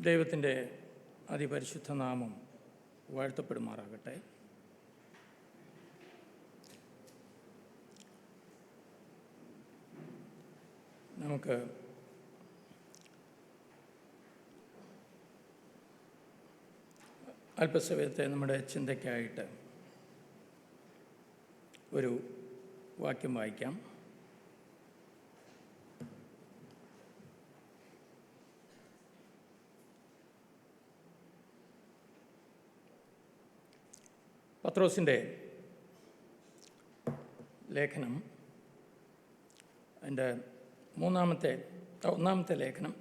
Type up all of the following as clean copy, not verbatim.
ദൈവത്തിൻ്റെ അതിപരിശുദ്ധ നാമം വാഴ്ത്തപ്പെടുമാറാകട്ടെ. നമുക്ക് അല്പസമയത്തെ നമ്മുടെ ചിന്തയ്ക്കായിട്ട് ഒരു വാക്യം വായിക്കാം. പത്രോസിൻ്റെ ലേഖനം, അതിൻ്റെ ഒന്നാമത്തെ ലേഖനം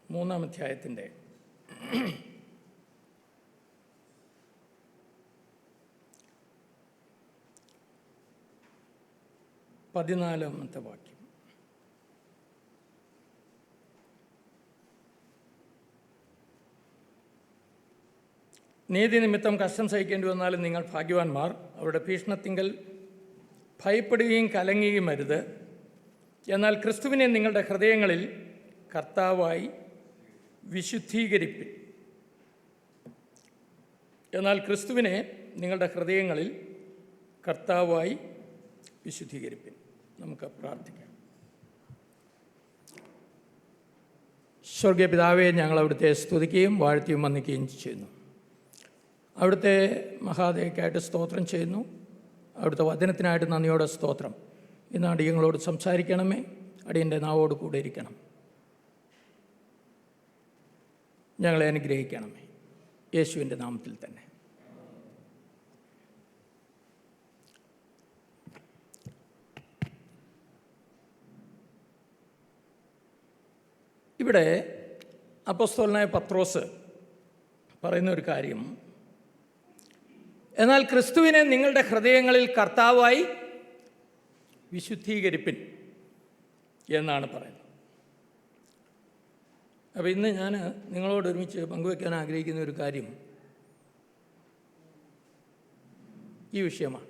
3-ാം അധ്യായത്തിൻ്റെ 14-ാമത്തെ വാക്യം. നീതി നിമിത്തം കഷ്ടം സഹിക്കേണ്ടി വന്നാലും നിങ്ങൾ ഭാഗ്യവാന്മാർ. അവരുടെ ഭീഷണത്തിങ്കൽ ഭയപ്പെടുകയും കലങ്ങുകയും അരുത്. എന്നാൽ ക്രിസ്തുവിനെ നിങ്ങളുടെ ഹൃദയങ്ങളിൽ കർത്താവായി വിശുദ്ധീകരിപ്പിൻ. എന്നാൽ ക്രിസ്തുവിനെ നിങ്ങളുടെ ഹൃദയങ്ങളിൽ കർത്താവായി വിശുദ്ധീകരിപ്പിൻ. നമുക്ക് പ്രാർത്ഥിക്കാം. സ്വർഗീയ പിതാവേ, ഞങ്ങൾ അവിടുത്തെ സ്തുതിക്കുകയും വാഴ്ത്തിയും വന്ദിക്കുകയും ചെയ്യുന്നു. അവിടുത്തെ മഹാദേവയ്ക്കായിട്ട് സ്തോത്രം ചെയ്യുന്നു. അവിടുത്തെ വചനത്തിനായിട്ട് നന്ദിയോടെ സ്തോത്രം. ഇന്ന് അടിയങ്ങളോട് സംസാരിക്കണമേ. അടിയൻ്റെ നാവോട് കൂടെ ഇരിക്കണം. ഞങ്ങളെ അനുഗ്രഹിക്കണമേ, യേശുവിൻ്റെ നാമത്തിൽ തന്നെ. ഇവിടെ അപ്പോസ്തലനായ പത്രോസ് പറയുന്ന ഒരു കാര്യം, എന്നാൽ ക്രിസ്തുവിനെ നിങ്ങളുടെ ഹൃദയങ്ങളിൽ കർത്താവായി വിശുദ്ധീകരിപ്പിൻ എന്നാണ് പറയുന്നത്. അപ്പോൾ ഇന്ന് ഞാൻ നിങ്ങളോട് ഒരുമിച്ച് പങ്കുവയ്ക്കാൻ ആഗ്രഹിക്കുന്ന ഒരു കാര്യം ഈ വിഷയമാണ്.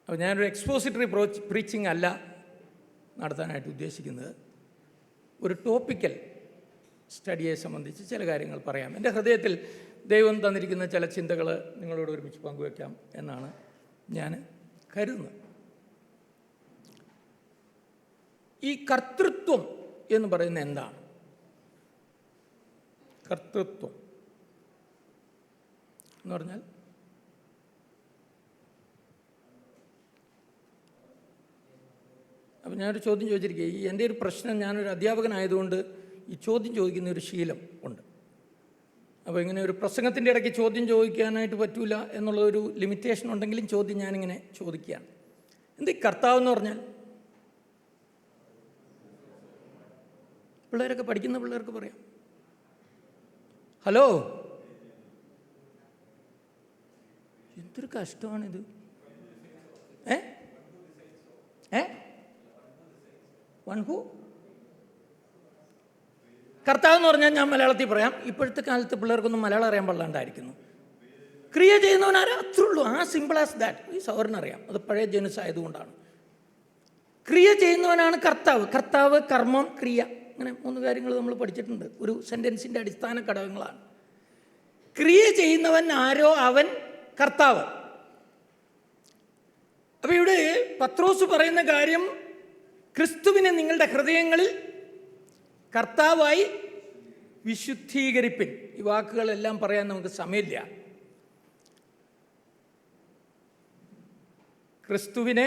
അപ്പോൾ ഞാനൊരു എക്സ്പോസിറ്ററി പ്രീച്ചിങ് അല്ല നടത്താനായിട്ട് ഉദ്ദേശിക്കുന്നത്. ഒരു ടോപ്പിക്കൽ സ്റ്റഡിയെ സംബന്ധിച്ച് ചില കാര്യങ്ങൾ പറയാം. എൻ്റെ ഹൃദയത്തിൽ ദൈവം തന്നിരിക്കുന്ന ചില ചിന്തകൾ നിങ്ങളോട് ഒരുമിച്ച് പങ്കുവയ്ക്കാം എന്നാണ് ഞാൻ കരുതുന്നത്. ഈ കർത്തൃത്വം എന്ന് പറയുന്നത് എന്താണ്? കർത്തൃത്വം എന്ന് പറഞ്ഞാൽ അപ്പം ഞാനൊരു ചോദ്യം ചോദിച്ചിരിക്കുക. ഈ എൻ്റെ ഒരു പ്രശ്നം, ഞാനൊരു അധ്യാപകനായതുകൊണ്ട് ഈ ചോദ്യം ചോദിക്കുന്ന ഒരു ശീലം ഉണ്ട്. അപ്പോൾ ഇങ്ങനെ ഒരു പ്രസംഗത്തിൻ്റെ ഇടയ്ക്ക് ചോദ്യം ചോദിക്കാനായിട്ട് പറ്റില്ല എന്നുള്ളൊരു ലിമിറ്റേഷൻ ഉണ്ടെങ്കിലും ചോദ്യം ഞാനിങ്ങനെ ചോദിക്കുകയാണ്. എന്ത് കർത്താവ് എന്ന് പറഞ്ഞാൽ? പിള്ളേരൊക്കെ പഠിക്കുന്ന പിള്ളേർക്ക് പറയാം. ഹലോ, എന്തൊരു കഷ്ടമാണിത്. വൺ ഹു കർത്താവ് എന്ന് പറഞ്ഞാൽ ഞാൻ മലയാളത്തിൽ പറയാം. ഇപ്പോഴത്തെ കാലത്ത് പിള്ളേർക്കൊന്നും മലയാളം അറിയാൻ പാടില്ലാണ്ടായിരിക്കുന്നു. ക്രിയ ചെയ്യുന്നവനാരാ, അത്രേ ഉള്ളൂ. ആ സിമ്പിൾ ആസ് ദാറ്റ്. ഈ സൗരനറിയാം, അത് പഴയ ജനുസ് ആയതുകൊണ്ടാണ്. ക്രിയ ചെയ്യുന്നവനാണ് കർത്താവ്. കർത്താവ്, കർമ്മം, ക്രിയ, അങ്ങനെ 3 കാര്യങ്ങൾ നമ്മൾ പഠിച്ചിട്ടുണ്ട്. ഒരു സെൻറ്റൻസിൻ്റെ അടിസ്ഥാന ഘടകങ്ങളാണ്. ക്രിയ ചെയ്യുന്നവൻ ആരോ അവൻ കർത്താവ്. അപ്പോൾ ഇവിടെ പത്രോസ് പറയുന്ന കാര്യം, ക്രിസ്തുവിനെ നിങ്ങളുടെ ഹൃദയങ്ങളിൽ കർത്താവായി വിശുദ്ധീകരിപ്പിൻ. ഈ വാക്കുകളെല്ലാം പറയാൻ നമുക്ക് സമയമില്ല. ക്രിസ്തുവിനെ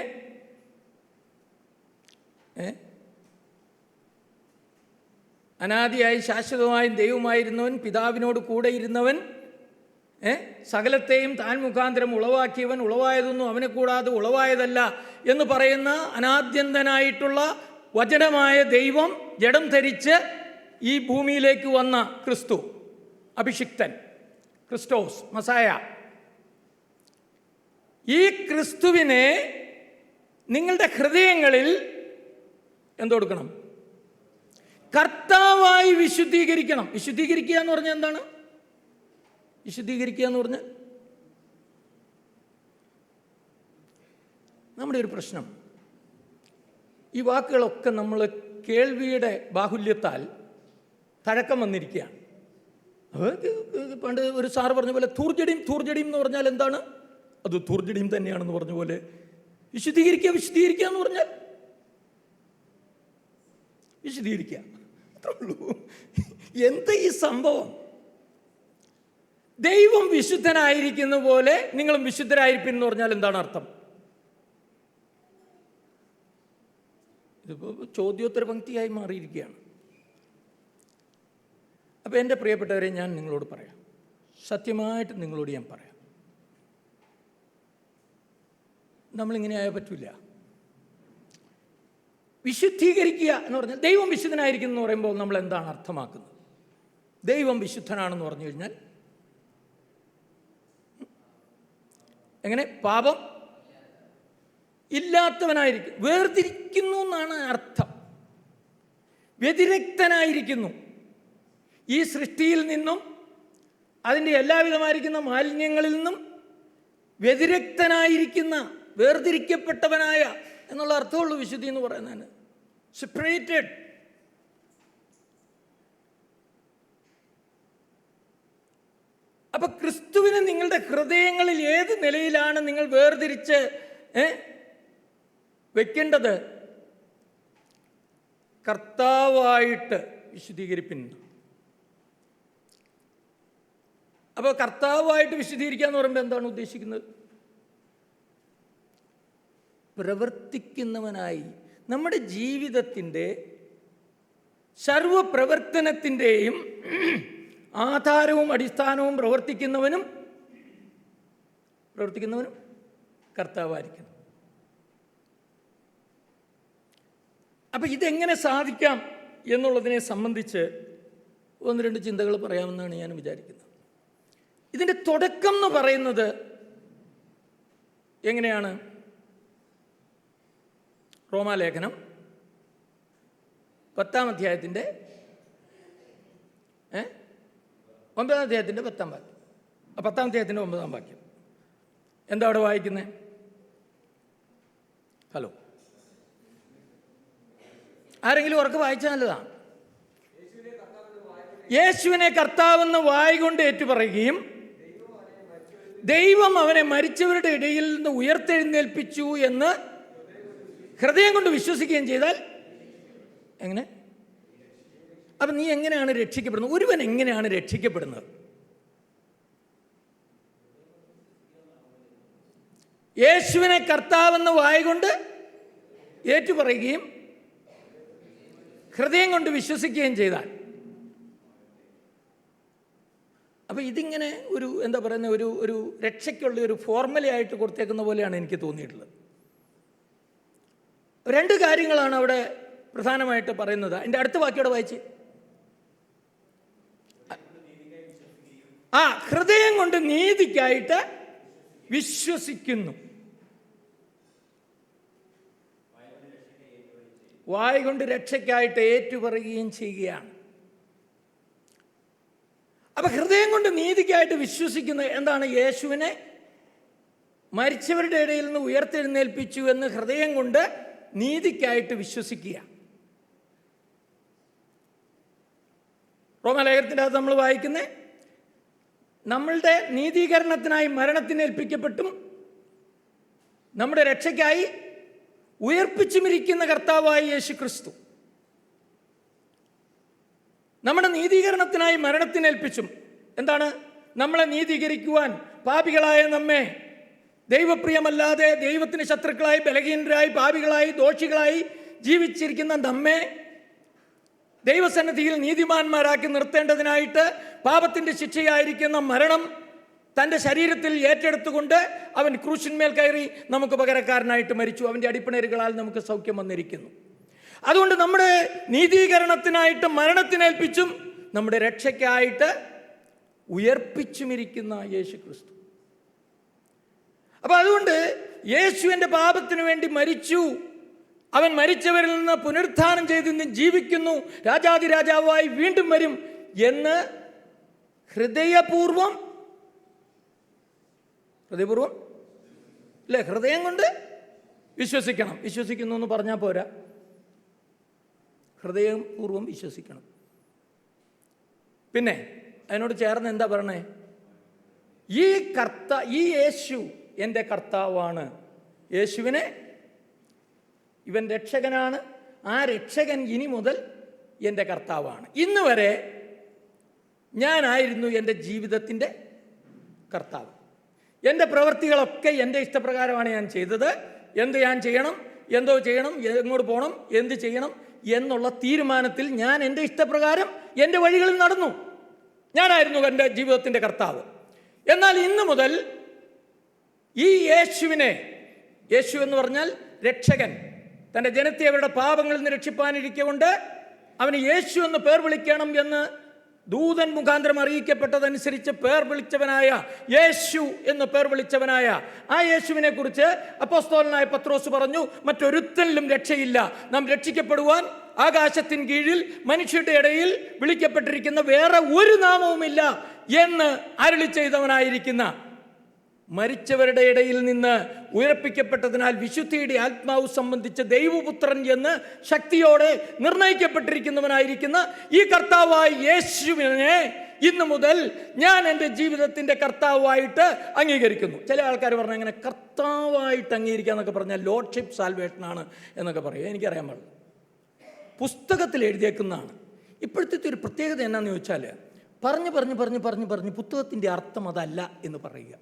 അനാദിയായി ശാശ്വതമായും ദൈവമായിരുന്നവൻ, പിതാവിനോട് കൂടെ ഇരുന്നവൻ, സകലത്തെയും താൻ മുഖാന്തരം ഉളവാക്കിയവൻ, ഉളവായതൊന്നും അവനെ കൂടാതെ ഉളവായതല്ല എന്ന് പറയുന്ന അനാദ്യന്തനായിട്ടുള്ള വചനമായ ദൈവം ജഡം ധരിച്ച് ഈ ഭൂമിയിലേക്ക് വന്ന ക്രിസ്തു, അഭിഷിക്തൻ, ക്രിസ്റ്റോസ്, മസായ. ഈ ക്രിസ്തുവിനെ നിങ്ങളുടെ ഹൃദയങ്ങളിൽ എന്തുകൊടുക്കണം? കർത്താവായി വിശുദ്ധീകരിക്കണം. വിശുദ്ധീകരിക്കുക എന്ന് പറഞ്ഞാൽ എന്താണ്? വിശുദ്ധീകരിക്കുക എന്ന് പറഞ്ഞാൽ നമ്മുടെ ഒരു പ്രശ്നം, ഈ വാക്കുകളൊക്കെ നമ്മൾ കേൾവിയുടെ ബാഹുല്യത്താൽ തഴക്കം വന്നിരിക്കുകയാണ്. അപ്പോൾ പണ്ട് ഒരു സാറ് പറഞ്ഞ പോലെ തൂർജടിയും എന്ന് പറഞ്ഞാൽ എന്താണ്? അത് തൂർജടിയും തന്നെയാണെന്ന് പറഞ്ഞ പോലെ വിശുദ്ധീകരിക്കുക എന്ന് പറഞ്ഞാൽ വിശുദ്ധീകരിക്കുക, അത്രേ ഉള്ളൂ. എന്താ ഈ സംഭവം? ദൈവം വിശുദ്ധനായിരിക്കുന്ന പോലെ നിങ്ങളും വിശുദ്ധരായിരിക്കും എന്ന് പറഞ്ഞാൽ എന്താണ് അർത്ഥം? ഇതിപ്പോൾ ചോദ്യോത്തര പങ്ക്തിയായി മാറിയിരിക്കുകയാണ്. അപ്പോൾ എൻ്റെ പ്രിയപ്പെട്ടവരെ, ഞാൻ നിങ്ങളോട് പറയാം, സത്യമായിട്ട് നിങ്ങളോട് ഞാൻ പറയാം, നമ്മളിങ്ങനെ ആയാൽ പറ്റില്ല. വിശുദ്ധീകരിക്കുക എന്ന് പറഞ്ഞാൽ ദൈവം വിശുദ്ധനായിരിക്കുന്നു എന്ന് പറയുമ്പോൾ നമ്മൾ എന്താണ് അർത്ഥമാക്കുന്നത്? ദൈവം വിശുദ്ധനാണെന്ന് പറഞ്ഞു കഴിഞ്ഞാൽ എങ്ങനെ? പാപം ഇല്ലാത്തവനായിരിക്കും, വേർതിരിക്കുന്നു എന്നാണ് അർത്ഥം. വ്യതിരക്തനായിരിക്കുന്നു, ഈ സൃഷ്ടിയിൽ നിന്നും അതിൻ്റെ എല്ലാവിധമായിരിക്കുന്ന മാലിന്യങ്ങളിൽ നിന്നും വ്യതിരക്തനായിരിക്കുന്ന, വേർതിരിക്കപ്പെട്ടവനായ എന്നുള്ള അർത്ഥമുള്ളൂ വിശുദ്ധി എന്ന് പറയുന്നതിന്. സെപ്പറേറ്റഡ്. അപ്പൊ ക്രിസ്തുവിനെ നിങ്ങളുടെ ഹൃദയങ്ങളിൽ ഏത് നിലയിലാണ് നിങ്ങൾ വേർതിരിച്ച് വെക്കേണ്ടത്? കർത്താവായിട്ട് വിശുദ്ധീകരിപ്പിൻ. അപ്പോൾ കർത്താവായിട്ട് വിശുദ്ധീകരിക്കുക എന്ന് പറയുമ്പോൾ എന്താണ് ഉദ്ദേശിക്കുന്നത്? പ്രവർത്തിക്കുന്നവനായി, നമ്മുടെ ജീവിതത്തിൻ്റെ സർവപ്രവർത്തനത്തിൻ്റെയും ആധാരവും അടിസ്ഥാനവും പ്രവർത്തിക്കുന്നവനും കർത്താവായിരിക്കണം. അപ്പം ഇതെങ്ങനെ സാധിക്കാം എന്നുള്ളതിനെ സംബന്ധിച്ച് ഒന്ന് രണ്ട് ചിന്തകൾ പറയാമെന്നാണ് ഞാൻ വിചാരിക്കുന്നത്. ഇതിൻ്റെ തുടക്കം എന്ന് പറയുന്നത് എങ്ങനെയാണ്? റോമാലേഖനം 10-ാം അധ്യായത്തിൻ്റെ 9-ാം അധ്യായത്തിൻ്റെ 10-ാം വാക്യം. 10-ാം അധ്യായത്തിൻ്റെ 9-ാം വാക്യം എന്താ അവിടെ വായിക്കുന്നത്? ഹലോ, ആരെങ്കിലും ഉറക്കെ വായിച്ചാൽ നല്ലതാണ്. യേശുവിനെ കർത്താവെന്ന് വായ്കൊണ്ട് ഏറ്റുപറയുകയും ദൈവം അവനെ മരിച്ചവരുടെ ഇടയിൽ നിന്ന് ഉയർത്തെഴുന്നേൽപ്പിച്ചു എന്ന് ഹൃദയം കൊണ്ട് വിശ്വസിക്കുകയും ചെയ്താൽ എങ്ങനെ? അപ്പം നീ എങ്ങനെയാണ് രക്ഷിക്കപ്പെടുന്നത്? ഒരുവൻ എങ്ങനെയാണ് രക്ഷിക്കപ്പെടുന്നത്? യേശുവിനെ കർത്താവെന്ന് വായ്കൊണ്ട് ഏറ്റുപറയുകയും ഹൃദയം കൊണ്ട് വിശ്വസിക്കുകയും ചെയ്താൽ. അപ്പം ഇതിങ്ങനെ ഒരു എന്താ പറയുന്ന ഒരു രക്ഷയ്ക്കുള്ള ഒരു ഫോർമുലയായിട്ട് കൊടുത്തേക്കുന്ന പോലെയാണ് എനിക്ക് തോന്നിയിട്ടുള്ളത്. രണ്ട് കാര്യങ്ങളാണ് അവിടെ പ്രധാനമായിട്ട് പറയുന്നത്. അതിൻ്റെ അടുത്ത വാക്യോടെ വായിച്ച്, ഹൃദയം കൊണ്ട് നീതിക്കായിട്ട് വിശ്വസിക്കുന്നു, വായ് കൊണ്ട് രക്ഷയ്ക്കായിട്ട് ഏറ്റുപറയുകയും ചെയ്യുകയാണ്. അപ്പം ഹൃദയം കൊണ്ട് നീതിക്കായിട്ട് വിശ്വസിക്കുന്നത് എന്താണ്? യേശുവിനെ മരിച്ചവരുടെ ഇടയിൽ നിന്ന് ഉയർത്തെഴുന്നേൽപ്പിച്ചു എന്ന് ഹൃദയം കൊണ്ട് നീതിക്കായിട്ട് വിശ്വസിക്കുക. റോമാലേഖനത്തിൻ്റെ അകത്ത് നമ്മൾ വായിക്കുന്നത്, നമ്മളുടെ നീതീകരണത്തിനായി മരണത്തിന് ഏൽപ്പിക്കപ്പെട്ടും നമ്മുടെ രക്ഷയ്ക്കായി ഉയർപ്പിച്ചുമിരിക്കുന്ന കർത്താവായ യേശു ക്രിസ്തു നമ്മുടെ നീതീകരണത്തിനായി മരണത്തിനേൽപ്പിച്ചും. എന്താണ്? നമ്മളെ നീതീകരിക്കുവാൻ പാപികളായ നമ്മെ, ദൈവപ്രിയമല്ലാതെ ദൈവത്തിന് ശത്രുക്കളായി, ബലഹീനരായി, പാപികളായി, ദോഷികളായി ജീവിച്ചിരിക്കുന്ന നമ്മെ ദൈവസന്നിധിയിൽ നീതിമാന്മാരാക്കി നിർത്തേണ്ടതിനായിട്ട് പാപത്തിൻ്റെ ശിക്ഷയായിരിക്കുന്ന മരണം തൻ്റെ ശരീരത്തിൽ ഏറ്റെടുത്തുകൊണ്ട് അവൻ ക്രൂശിന്മേൽ കയറി നമുക്ക് പകരക്കാരനായിട്ട് മരിച്ചു. അവൻ്റെ അടിപ്പിണരുകളാൽ നമുക്ക് സൗഖ്യം വന്നിരിക്കുന്നു. അതുകൊണ്ട് നമ്മുടെ നീതീകരണത്തിനായിട്ട് മരണത്തിനേൽപ്പിച്ചും നമ്മുടെ രക്ഷയ്ക്കായിട്ട് ഉയർപ്പിച്ചുമിരിക്കുന്ന യേശു ക്രിസ്തു. അപ്പം അതുകൊണ്ട് യേശുവിൻ്റെ പാപത്തിനു വേണ്ടി മരിച്ചു, അവൻ മരിച്ചവരിൽ നിന്ന് പുനരുത്ഥാനം ചെയ്ത് ജീവിക്കുന്നു, രാജാതിരാജാവായി വീണ്ടും വരും എന്ന് ഹൃദയപൂർവം അല്ലേ, ഹൃദയം കൊണ്ട് വിശ്വസിക്കണം. വിശ്വസിക്കുന്നു എന്ന് പറഞ്ഞാൽ പോരാ, ഹൃദയപൂർവം വിശ്വസിക്കണം. പിന്നെ അതിനോട് ചേർന്ന് എന്താ പറയണേ? ഈ യേശു എൻ്റെ കർത്താവാണ്. യേശുവിനെ ഇവൻ രക്ഷകനാണ്. ആ രക്ഷകൻ ഇനി മുതൽ എൻ്റെ കർത്താവാണ്. ഇന്ന് വരെ ഞാനായിരുന്നു എൻ്റെ ജീവിതത്തിൻ്റെ കർത്താവ്. എൻ്റെ പ്രവൃത്തികളൊക്കെ എൻ്റെ ഇഷ്ടപ്രകാരമാണ് ഞാൻ ചെയ്തത്. എന്ത് ഞാൻ ചെയ്യണം, എന്തോ ചെയ്യണം, എങ്ങോട്ട് പോകണം, എന്ത് ചെയ്യണം എന്നുള്ള തീരുമാനത്തിൽ ഞാൻ എൻ്റെ ഇഷ്ടപ്രകാരം എൻ്റെ വഴികളിൽ നടന്നു. ഞാനായിരുന്നു എൻ്റെ ജീവിതത്തിൻ്റെ കർത്താവ്. എന്നാൽ ഇന്നു മുതൽ ഈ യേശുവിനെ, യേശു എന്ന് പറഞ്ഞാൽ രക്ഷകൻ, തൻ്റെ ജനത്തെ അവരുടെ പാപങ്ങളിൽ നിന്ന് രക്ഷിപ്പാനിരിക്കൊണ്ട് അവന് യേശു എന്ന് പേർ വിളിക്കണം എന്ന് ദൂതൻ മുഖാന്തരം അറിയിക്കപ്പെട്ടതനുസരിച്ച് പേർ വിളിച്ചവനായ യേശു എന്ന് പേർ വിളിച്ചവനായ ആ യേശുവിനെ കുറിച്ച് അപ്പോസ്തലനായ പത്രോസ് പറഞ്ഞു, മറ്റൊരുത്തനിലും രക്ഷയില്ല, നാം രക്ഷിക്കപ്പെടുവാൻ ആകാശത്തിൻ കീഴിൽ മനുഷ്യരുടെ ഇടയിൽ വിളിക്കപ്പെട്ടിരിക്കുന്ന വേറെ ഒരു നാമവുമില്ല എന്ന് അരുളി ചെയ്തവനായിരിക്കുന്ന, മരിച്ചവരുടെ ഇടയിൽ നിന്ന് ഉയർപ്പിക്കപ്പെട്ടതിനാൽ വിശുദ്ധിയുടെ ആത്മാവ് സംബന്ധിച്ച ദൈവപുത്രൻ എന്ന് ശക്തിയോടെ നിർണയിക്കപ്പെട്ടിരിക്കുന്നവനായിരിക്കുന്ന ഈ കർത്താവായ യേശുവിനെ ഇന്നു മുതൽ ഞാൻ എൻ്റെ ജീവിതത്തിൻ്റെ കർത്താവായിട്ട് അംഗീകരിക്കുന്നു. ചില ആൾക്കാർ പറഞ്ഞാൽ അങ്ങനെ കർത്താവായിട്ട് അംഗീകരിക്കുക എന്നൊക്കെ പറഞ്ഞാൽ ലോഡ്ഷിപ്പ് സാൽവേഷനാണ് എന്നൊക്കെ പറയും. എനിക്കറിയാൻ പാടില്ല. പുസ്തകത്തിൽ എഴുതിയേക്കുന്നതാണ്. ഇപ്പോഴത്തെ ഒരു പ്രത്യേകത എന്നാന്ന് ചോദിച്ചാൽ പറഞ്ഞ് പുസ്തകത്തിൻ്റെ അർത്ഥം അതല്ല എന്ന് പറയുക.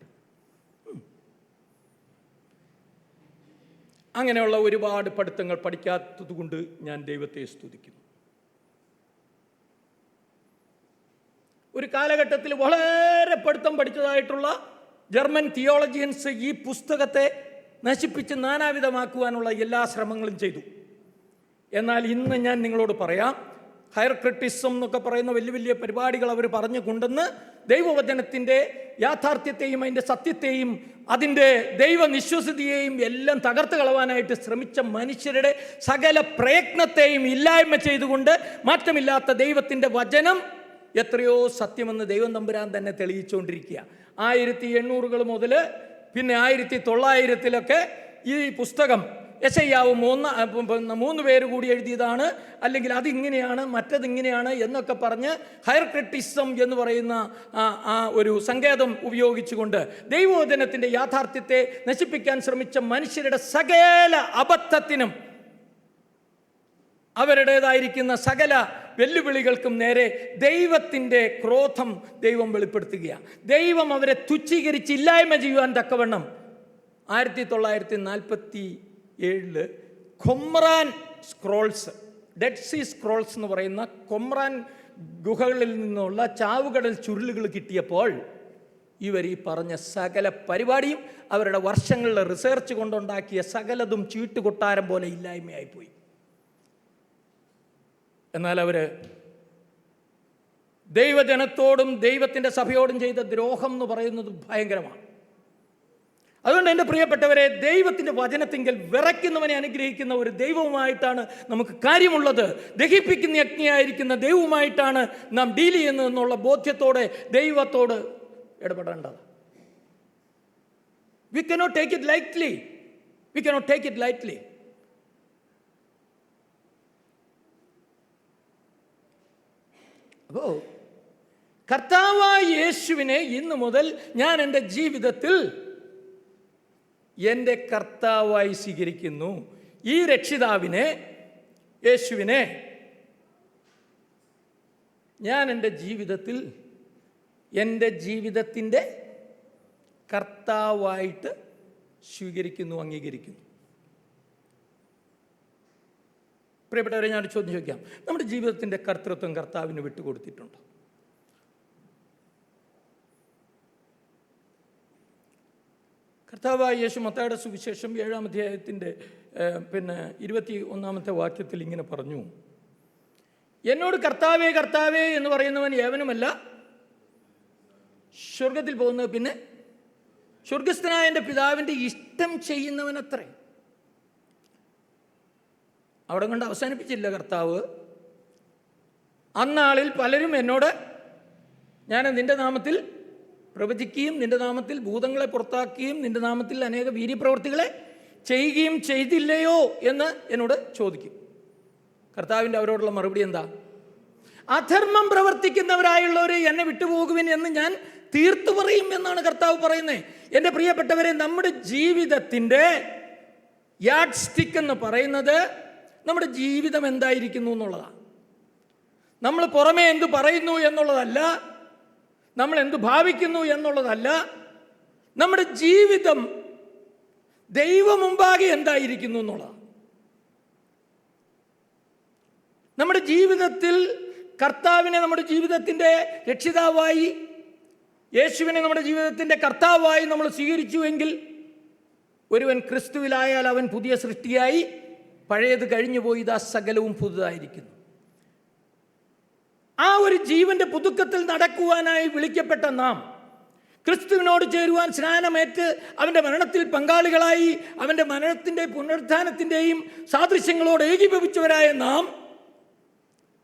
അങ്ങനെയുള്ള ഒരുപാട് പഠിത്തങ്ങൾ പഠിക്കാത്തത് കൊണ്ട് ഞാൻ ദൈവത്തെ സ്തുതിക്കുന്നു. ഒരു കാലഘട്ടത്തിൽ വളരെ പഠിത്തം പഠിച്ചതായിട്ടുള്ള ജർമ്മൻ തിയോളജിയൻസ് ഈ പുസ്തകത്തെ നശിപ്പിച്ച് നാനാവിധമാക്കുവാനുള്ള എല്ലാ ശ്രമങ്ങളും ചെയ്തു. എന്നാൽ ഇന്ന് ഞാൻ നിങ്ങളോട് പറയാം, ഹയർ ക്രിറ്റിസം എന്നൊക്കെ പറയുന്ന വലിയ വലിയ പരിപാടികൾ അവർ പറഞ്ഞു കൊണ്ടുവന്ന് ദൈവവചനത്തിൻ്റെ യാഥാർത്ഥ്യത്തെയും അതിൻ്റെ സത്യത്തെയും അതിൻ്റെ ദൈവനിശ്വസതയെയും എല്ലാം തകർത്ത് കളവാനായിട്ട് ശ്രമിച്ച മനുഷ്യരുടെ സകല പ്രയത്നത്തെയും ഇല്ലായ്മ ചെയ്തുകൊണ്ട് മാറ്റമില്ലാത്ത ദൈവത്തിൻ്റെ വചനം എത്രയോ സത്യമെന്ന് ദൈവം തമ്പുരാൻ തന്നെ തെളിയിച്ചുകൊണ്ടിരിക്കുക. 1800 മുതൽ പിന്നെ 1900 ഈ പുസ്തകം യെശയ്യാവ് 3 പേര് കൂടി എഴുതിയതാണ്, അല്ലെങ്കിൽ അതിങ്ങനെയാണ് മറ്റതിങ്ങനെയാണ് എന്നൊക്കെ പറഞ്ഞ് ഹയർ ക്രിറ്റിസം എന്ന് പറയുന്ന ആ ഒരു സങ്കേതം ഉപയോഗിച്ചുകൊണ്ട് ദൈവവചനത്തിൻ്റെ യാഥാർത്ഥ്യത്തെ നശിപ്പിക്കാൻ ശ്രമിച്ച മനുഷ്യരുടെ സകല അബദ്ധത്തിനും അവരുടേതായിരിക്കുന്ന സകല വെല്ലുവിളികൾക്കും നേരെ ദൈവത്തിൻ്റെ ക്രോധം ദൈവം വെളിപ്പെടുത്തുകയാണ്. ദൈവം അവരെ തുച്ഛീകരിച്ച് ഇല്ലായ്മ ചെയ്യുവാൻ തക്കവണ്ണം 1947 കൊമ്രാൻ സ്ക്രോൾസ്, ഡെഡ് സീ സ്ക്രോൾസ് എന്ന് പറയുന്ന കൊമ്രാൻ ഗുഹകളിൽ നിന്നുള്ള ചാവുകടൽ ചുരുളുകൾ കിട്ടിയപ്പോൾ ഇവർ ഈ പറഞ്ഞ സകല പരിപാടിയും അവരുടെ വർഷങ്ങളിലെ റിസർച്ച് കൊണ്ടുണ്ടാക്കിയ സകലതും ചീട്ടുകൊട്ടാരം പോലെ ഇല്ലായ്മയായിപ്പോയി. എന്നാൽ അവർ ദൈവജനത്തോടും ദൈവത്തിൻ്റെ സഭയോടും ചെയ്ത ദ്രോഹം എന്ന് പറയുന്നത് ഭയങ്കരമാണ്. അതുകൊണ്ട് എൻ്റെ പ്രിയപ്പെട്ടവരെ, ദൈവത്തിൻ്റെ വചനത്തിങ്കൽ വിറയ്ക്കുന്നവനെ അനുഗ്രഹിക്കുന്ന ഒരു ദൈവവുമായിട്ടാണ് നമുക്ക് കാര്യമുള്ളത്. ദഹിപ്പിക്കുന്ന അഗ്നിയായിരിക്കുന്ന ദൈവവുമായിട്ടാണ് നാം ഡീൽ ചെയ്യുന്നതെന്നുള്ള ബോധ്യത്തോടെ ദൈവത്തോട് ഇടപെടേണ്ടത്. We cannot take it lightly. We cannot take it lightly. അപ്പോൾ കർത്താവായ യേശുവിനെ ഇന്നു മുതൽ ഞാൻ എൻ്റെ ജീവിതത്തിൽ എൻ്റെ കർത്താവായി സ്വീകരിക്കുന്നു. ഈ രക്ഷിതാവിനെ, യേശുവിനെ ഞാൻ എൻ്റെ ജീവിതത്തിൽ എൻ്റെ ജീവിതത്തിൻ്റെ കർത്താവായിട്ട് സ്വീകരിക്കുന്നു, അംഗീകരിക്കുന്നു. പ്രിയപ്പെട്ടവരെ, ഞാനൊരു ചോദ്യം ചോദിക്കാം. നമ്മുടെ ജീവിതത്തിൻ്റെ കർത്തൃത്വം കർത്താവിന് വിട്ടുകൊടുത്തിട്ടുണ്ടോ? കർത്താവായ യേശു മത്തായിയുടെ സുവിശേഷം 7-ാം അധ്യായത്തിൻ്റെ 21-ാമത്തെ വാക്യത്തിൽ ഇങ്ങനെ പറഞ്ഞു, എന്നോട് കർത്താവേ കർത്താവേ എന്ന് പറയുന്നവൻ ഏവനുമല്ല സ്വർഗത്തിൽ പോകുന്നത്, പിന്നെ സ്വർഗസ്ഥനായ എൻ്റെ പിതാവിൻ്റെ ഇഷ്ടം ചെയ്യുന്നവനത്രേ. അവിടെ കൊണ്ട് അവസാനിപ്പിച്ചില്ല കർത്താവ്. അന്നാളിൽ പലരും എന്നോട്, ഞാൻ നിൻ്റെ നാമത്തിൽ പ്രവചിക്കുകയും നിൻ്റെ നാമത്തിൽ ഭൂതങ്ങളെ പുറത്താക്കുകയും നിൻ്റെ നാമത്തിൽ അനേക വീര്യപ്രവൃത്തികളെ ചെയ്യുകയും ചെയ്തില്ലയോ എന്ന് എന്നോട് ചോദിക്കും. കർത്താവിൻ്റെ അവരോടുള്ള മറുപടി എന്താ? അധർമ്മം പ്രവർത്തിക്കുന്നവരായുള്ളവർ എന്നെ വിട്ടുപോകുവിൻ എന്ന് ഞാൻ തീർത്തു പറയും എന്നാണ് കർത്താവ് പറയുന്നത്. എൻ്റെ പ്രിയപ്പെട്ടവരെ, നമ്മുടെ ജീവിതത്തിൻ്റെ യാഡ് സ്റ്റിക്ക് എന്ന് പറയുന്നത് നമ്മുടെ ജീവിതം എന്തായിരിക്കുന്നു എന്നുള്ളതാണ്. നമ്മൾ പുറമേ എന്ത് പറയുന്നു എന്നുള്ളതല്ല, നമ്മൾ എന്ത് ഭാവിക്കുന്നു എന്നുള്ളതല്ല, നമ്മുടെ ജീവിതം ദൈവം മുമ്പാകെ എന്തായിരിക്കുന്നു എന്നുള്ളതാണ്. നമ്മുടെ ജീവിതത്തിൽ കർത്താവിനെ നമ്മുടെ ജീവിതത്തിൻ്റെ രക്ഷിതാവായി, യേശുവിനെ നമ്മുടെ ജീവിതത്തിൻ്റെ കർത്താവായി നമ്മൾ സ്വീകരിച്ചുവെങ്കിൽ ഒരുവൻ ക്രിസ്തുവിലായാൽ അവൻ പുതിയ സൃഷ്ടിയായി, പഴയത് കഴിഞ്ഞു പോയി, ഇതാ സകലവും പുതുതായിരിക്കുന്നു. ആ ഒരു ജീവന്റെ പുതുക്കത്തിൽ നടക്കുവാനായി വിളിക്കപ്പെട്ട നാം, ക്രിസ്തുവിനോട് ചേരുവാൻ സ്നാനമേറ്റ് അവൻ്റെ മരണത്തിൽ പങ്കാളികളായി അവൻ്റെ മരണത്തിൻ്റെ പുനരുത്ഥാനത്തിൻ്റെയും സാദൃശ്യങ്ങളോട് ഏകീഭവിച്ചവരായ നാം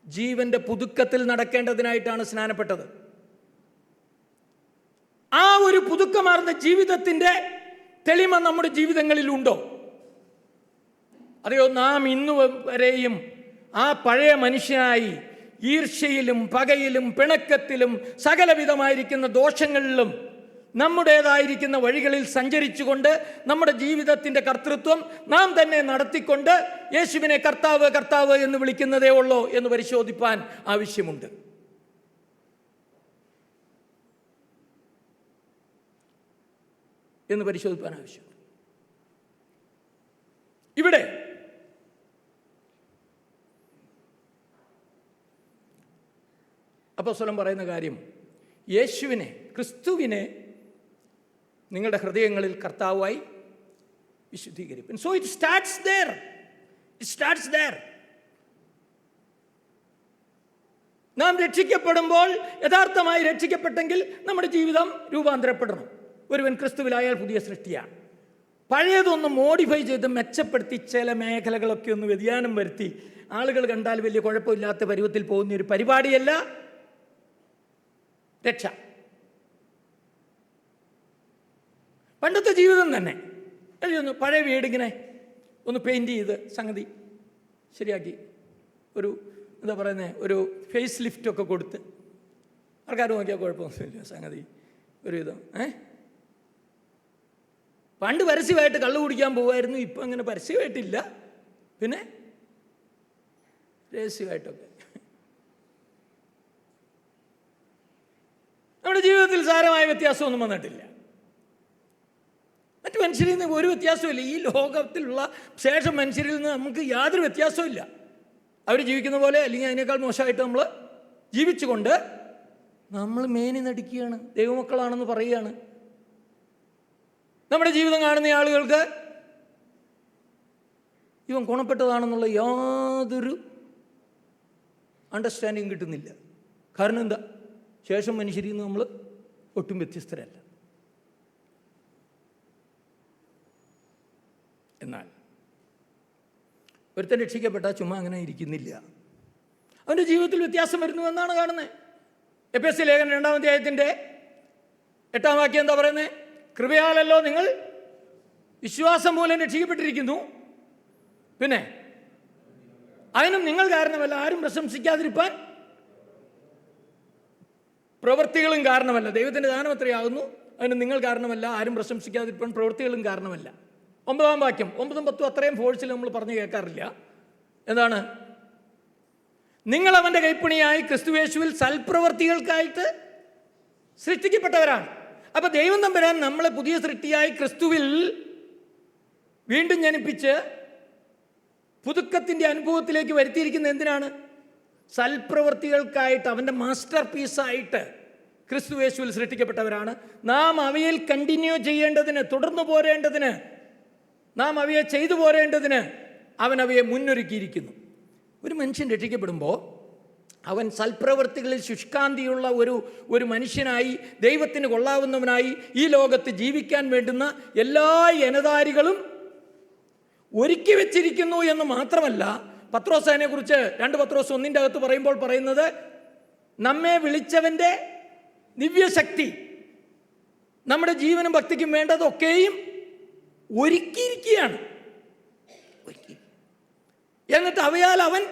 ജീവന്റെ പുതുക്കത്തിൽ നടക്കേണ്ടതിനായിട്ടാണ് സ്നാനപ്പെട്ടത്. ആ ഒരു പുതുക്കമാർന്ന ജീവിതത്തിൻ്റെ തെളിമ നമ്മുടെ ജീവിതങ്ങളിലുണ്ടോ? അതെയോ നാം ഇന്നു വരെയും ആ പഴയ മനുഷ്യനായി ഈർഷ്യയിലും പകയിലും പിണക്കത്തിലും സകലവിധമായിരിക്കുന്ന ദോഷങ്ങളിലും നമ്മുടേതായിരിക്കുന്ന വഴികളിൽ സഞ്ചരിച്ചുകൊണ്ട് നമ്മുടെ ജീവിതത്തിൻ്റെ കർത്തൃത്വം നാം തന്നെ നടത്തിക്കൊണ്ട് യേശുവിനെ കർത്താവ് കർത്താവ് എന്ന് വിളിക്കുന്നതേ ഉള്ളോ എന്ന് പരിശോധിപ്പാൻ ആവശ്യമുണ്ട്. ഇവിടെ അപ്പോസ്തലൻ പറയുന്ന കാര്യം, യേശുവിനെ, ക്രിസ്തുവിനെ നിങ്ങളുടെ ഹൃദയങ്ങളിൽ കർത്താവായി വിശുദ്ധീകരിക്കും. So it starts there. നാം രക്ഷിക്കപ്പെടുമ്പോൾ, യഥാർത്ഥമായി രക്ഷിക്കപ്പെട്ടെങ്കിൽ നമ്മുടെ ജീവിതം രൂപാന്തരപ്പെടണം. ഒരുവൻ ക്രിസ്തുവിലായാൽ പുതിയ സൃഷ്ടിയാണ്. പഴയതൊന്ന് മോഡിഫൈ ചെയ്ത് മെച്ചപ്പെടുത്തി ചില മേഖലകളൊക്കെ ഒന്ന് വ്യതിയാനം വരുത്തി ആളുകൾ കണ്ടാൽ വലിയ കുഴപ്പമില്ലാത്ത പരുവത്തിൽ പോകുന്ന ഒരു പരിപാടിയല്ല രക്ഷ. പണ്ടത്തെ ജീവിതം തന്നെ ഒന്ന് പഴയ വീടിങ്ങനെ ഒന്ന് പെയിൻറ് ചെയ്ത് സംഗതി ശരിയാക്കി, ഒരു എന്താ പറയുന്നത്, ഒരു ഫേസ് ലിഫ്റ്റൊക്കെ കൊടുത്ത് ആൾക്കാർ നോക്കിയാൽ കുഴപ്പമൊന്നുമില്ല സംഗതി ഒരു വിധം. പണ്ട് പരസ്യമായിട്ട് കള്ളു കുടിക്കാൻ പോകുമായിരുന്നു, ഇപ്പം അങ്ങനെ പരസ്യമായിട്ടില്ല, പിന്നെ രഹസ്യമായിട്ടൊക്കെ. നമ്മുടെ ജീവിതത്തിൽ സാരമായ വ്യത്യാസമൊന്നും വന്നിട്ടില്ല. മറ്റു മനുഷ്യരിൽ നിന്ന് ഒരു വ്യത്യാസമില്ല. ഈ ലോകത്തിലുള്ള ശേഷം മനുഷ്യരിൽ നിന്ന് നമുക്ക് യാതൊരു വ്യത്യാസവും ഇല്ല. അവർ ജീവിക്കുന്ന പോലെ അല്ലെങ്കിൽ അതിനേക്കാൾ മോശമായിട്ട് നമ്മൾ ജീവിച്ചുകൊണ്ട് നമ്മൾ മേനി നടിക്കുകയാണ്, ദൈവമക്കളാണെന്ന് പറയുകയാണ്. നമ്മുടെ ജീവിതം കാണുന്ന ആളുകൾക്ക് ഇവൻ ഗുണപ്പെട്ടതാണെന്നുള്ള യാതൊരു അണ്ടർസ്റ്റാൻഡിങ് കിട്ടുന്നില്ല. കാരണം എന്താ? ശേഷം മനുഷ്യരിൽ നിന്ന് നമ്മൾ ഒട്ടും വ്യത്യസ്തരല്ല. എന്നാൽ ഒരുത്തൻ രക്ഷിക്കപ്പെട്ടാൽ ചുമ്മാ അങ്ങനെ ഇരിക്കുന്നില്ല, അവൻ്റെ ജീവിതത്തിൽ വ്യത്യാസം വരുന്നു എന്നാണ് കാണുന്നത്. എഫെസ്യ ലേഖനം 2-ാം അധ്യായത്തിൻ്റെ 8-ാം വാക്യം എന്താ പറയുന്നത്? കൃപയാലല്ലോ നിങ്ങൾ വിശ്വാസം മൂലം രക്ഷിക്കപ്പെട്ടിരിക്കുന്നു, പിന്നെ അതിനും നിങ്ങൾ കാരണമല്ല, ആരും പ്രശംസിക്കാതിരിപ്പാൻ പ്രവൃത്തികളും കാരണമല്ല. ദൈവത്തിൻ്റെ ദാനം എത്രയാകുന്നു, അതിന് നിങ്ങൾ കാരണമല്ല, ആരും പ്രശംസിക്കാതിരിപ്പാൻ പ്രവൃത്തികളും കാരണമല്ല. 9-ാം വാക്യം, 9ഉം 10ഉം അത്രയും ഫോഴ്സിൽ നമ്മൾ പറഞ്ഞു കേൾക്കാറില്ല. എന്താണ്? നിങ്ങൾ അവൻ്റെ കൈപ്പണിയായി ക്രിസ്തുയേശുവിൽ സൽപ്രവർത്തികൾക്കായിട്ട് സൃഷ്ടിക്കപ്പെട്ടവരാണ്. അപ്പം ദൈവം തമ്പുരാൻ നമ്മളെ പുതിയ സൃഷ്ടിയായി ക്രിസ്തുവിൽ വീണ്ടും ജനിപ്പിച്ച് പുതുക്കത്തിൻ്റെ അനുഭവത്തിലേക്ക് വരുത്തിയിരിക്കുന്ന എന്തിനാണ്? സൽപ്രവർത്തികൾക്കായിട്ട്, അവൻ്റെ മാസ്റ്റർ പീസായിട്ട് ക്രിസ്തുയേശുവിൽ സൃഷ്ടിക്കപ്പെട്ടവരാണ്. നാം അവയിൽ കണ്ടിന്യൂ ചെയ്യേണ്ടതിന്, തുടർന്നു പോരേണ്ടതിന്, നാം അവയെ ചെയ്തു പോരേണ്ടതിന് അവൻ അവയെ മുന്നൊരുക്കിയിരിക്കുന്നു. ഒരു മനുഷ്യൻ രക്ഷിക്കപ്പെടുമ്പോൾ അവൻ സൽപ്രവൃത്തികളിൽ ശുഷ്കാന്തിയുള്ള ഒരു മനുഷ്യനായി, ദൈവത്തിന് കൊള്ളാവുന്നവനായി ഈ ലോകത്ത് ജീവിക്കാൻ വേണ്ടുന്ന എല്ലാ യനതാരികളും ഒരുക്കി വെച്ചിരിക്കുന്നു എന്ന് മാത്രമല്ല, പത്രോസ് അതിനെക്കുറിച്ച് 2 പത്രോസ് 1-ന്റെ അകത്ത് പറയുമ്പോൾ പറയുന്നത്, നമ്മെ വിളിച്ചവൻ്റെ ദിവ്യശക്തി നമ്മുടെ ജീവനും ഭക്തിക്കും വേണ്ടതൊക്കെയും ഒരുക്കിയിരിക്കുകയാണ്. എന്നിട്ട് അവയാൽ അവൻ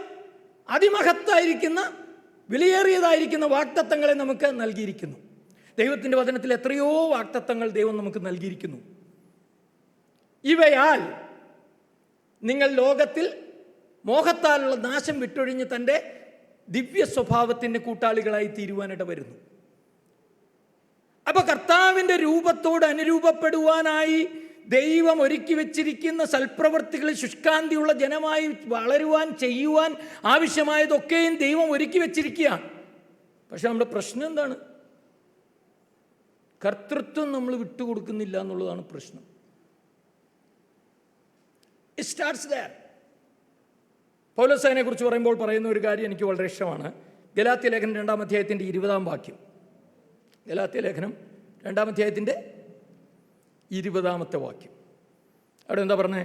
അതിമഹത്തായിരിക്കുന്ന വിലയേറിയതായിരിക്കുന്ന വാഗ്ദത്തങ്ങളെ നമുക്ക് നൽകിയിരിക്കുന്നു. ദൈവത്തിൻ്റെ വചനത്തിൽ എത്രയോ വാഗ്ദത്തങ്ങൾ ദൈവം നമുക്ക് നൽകിയിരിക്കുന്നു. ഇവയാൽ നിങ്ങൾ ലോകത്തിൽ മോഹത്താലുള്ള നാശം വിട്ടൊഴിഞ്ഞ് തൻ്റെ ദിവ്യ സ്വഭാവത്തിൻ്റെ കൂട്ടാളികളായി തീരുവാനിട വരുന്നു. അപ്പോൾ കർത്താവിൻ്റെ രൂപത്തോട് അനുരൂപപ്പെടുവാനായി ദൈവം ഒരുക്കി വെച്ചിരിക്കുന്ന സൽപ്രവൃത്തികളിൽ ശുഷ്കാന്തിയുള്ള ജനമായി വളരുവാൻ, ചെയ്യുവാൻ ആവശ്യമായതൊക്കെയും ദൈവം ഒരുക്കി വെച്ചിരിക്കുകയാണ്. പക്ഷെ നമ്മുടെ പ്രശ്നം എന്താണ്? കർത്തൃത്വം നമ്മൾ വിട്ടുകൊടുക്കുന്നില്ല എന്നുള്ളതാണ് പ്രശ്നം. It starts there. പൗലോസ് അതിനെക്കുറിച്ച് പറയുമ്പോൾ പറയുന്ന ഒരു കാര്യം എനിക്ക് വളരെ ഇഷ്ടമാണ്. ഗലാത്യ ലേഖനം 2-ാം അധ്യായത്തിൻ്റെ 20-ാം വാക്യം. ഗലാത്യ ലേഖനം 2-ാം അധ്യായത്തിൻ്റെ 20-ാമത്തെ വാക്യം. അവിടെ എന്താ പറഞ്ഞേ?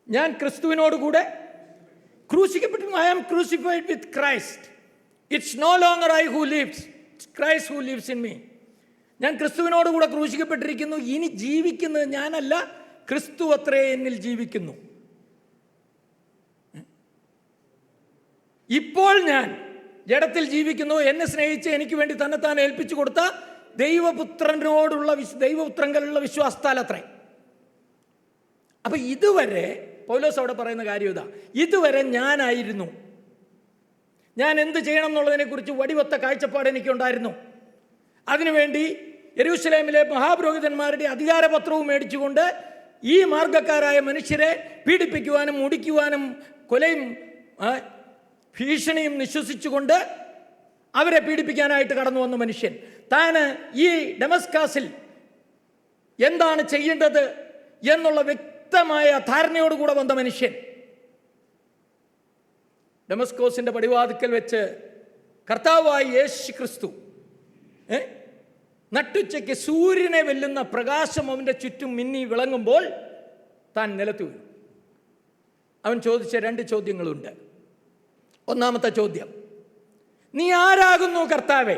ഞാൻ ക്രിസ്തുവിനോടുകൂടെ ക്രൂശിക്കപ്പെട്ടു. I am crucified with Christ. It's no longer I who lives, it's Christ who lives in me. ഞാൻ ക്രിസ്തുവിനോടുകൂടെ ക്രൂശിക്കപ്പെട്ടിരിക്കുന്നു. ഇനി ജീവിക്കുന്നത് ഞാനല്ല, ക്രിസ്തു അത്രേ എന്നിൽ ജീവിക്കുന്നു. ഇപ്പോൾ ഞാൻ ജഡത്തിൽ ജീവിക്കുന്നു. എന്നെ സ്നേഹിച്ച് എനിക്ക് വേണ്ടി തന്നെത്താൻ ഏൽപ്പിച്ചു കൊടുത്ത ദൈവപുത്രങ്കലുള്ള വിശ്വാസത്താലത്രേ. അപ്പൊ ഇതുവരെ പൗലോസ് അവിടെ പറയുന്ന കാര്യം ഇതാ, ഇതുവരെ ഞാനായിരുന്നു. ഞാൻ എന്ത് ചെയ്യണം എന്നുള്ളതിനെക്കുറിച്ച് വടിവത്ത കാഴ്ചപ്പാട് എനിക്കുണ്ടായിരുന്നു. അതിനുവേണ്ടി യെരൂശലേമിലെ മഹാപുരോഹിതന്മാരുടെ അധികാരപത്രവും മേടിച്ചുകൊണ്ട് ഈ മാർഗക്കാരായ മനുഷ്യരെ പീഡിപ്പിക്കുവാനും മുടിക്കുവാനും കൊലയും ഭീഷണിയും നിശ്വസിച്ചുകൊണ്ട് അവരെ പീഡിപ്പിക്കാനായിട്ട് കടന്നു വന്ന മനുഷ്യൻ, താന് ഈ ഡെമസ്കാസിൽ എന്താണ് ചെയ്യേണ്ടത് എന്നുള്ള വ്യക്തമായ ധാരണയോടുകൂടെ വന്ന മനുഷ്യൻ, ഡെമസ്കോസിൻ്റെ പടിവാതിക്കൽ വെച്ച് കർത്താവായ യേശു ക്രിസ്തു നട്ടുച്ചയ്ക്ക് സൂര്യനെ വെല്ലുന്ന പ്രകാശം അവൻ്റെ ചുറ്റും മിന്നി വിളങ്ങുമ്പോൾ താൻ നിലത്ത് വീണു. അവൻ ചോദിച്ച 2 ചോദ്യങ്ങളുണ്ട്. ഒന്നാമത്തെ ചോദ്യം, നീ ആരാകുന്നു കർത്താവേ?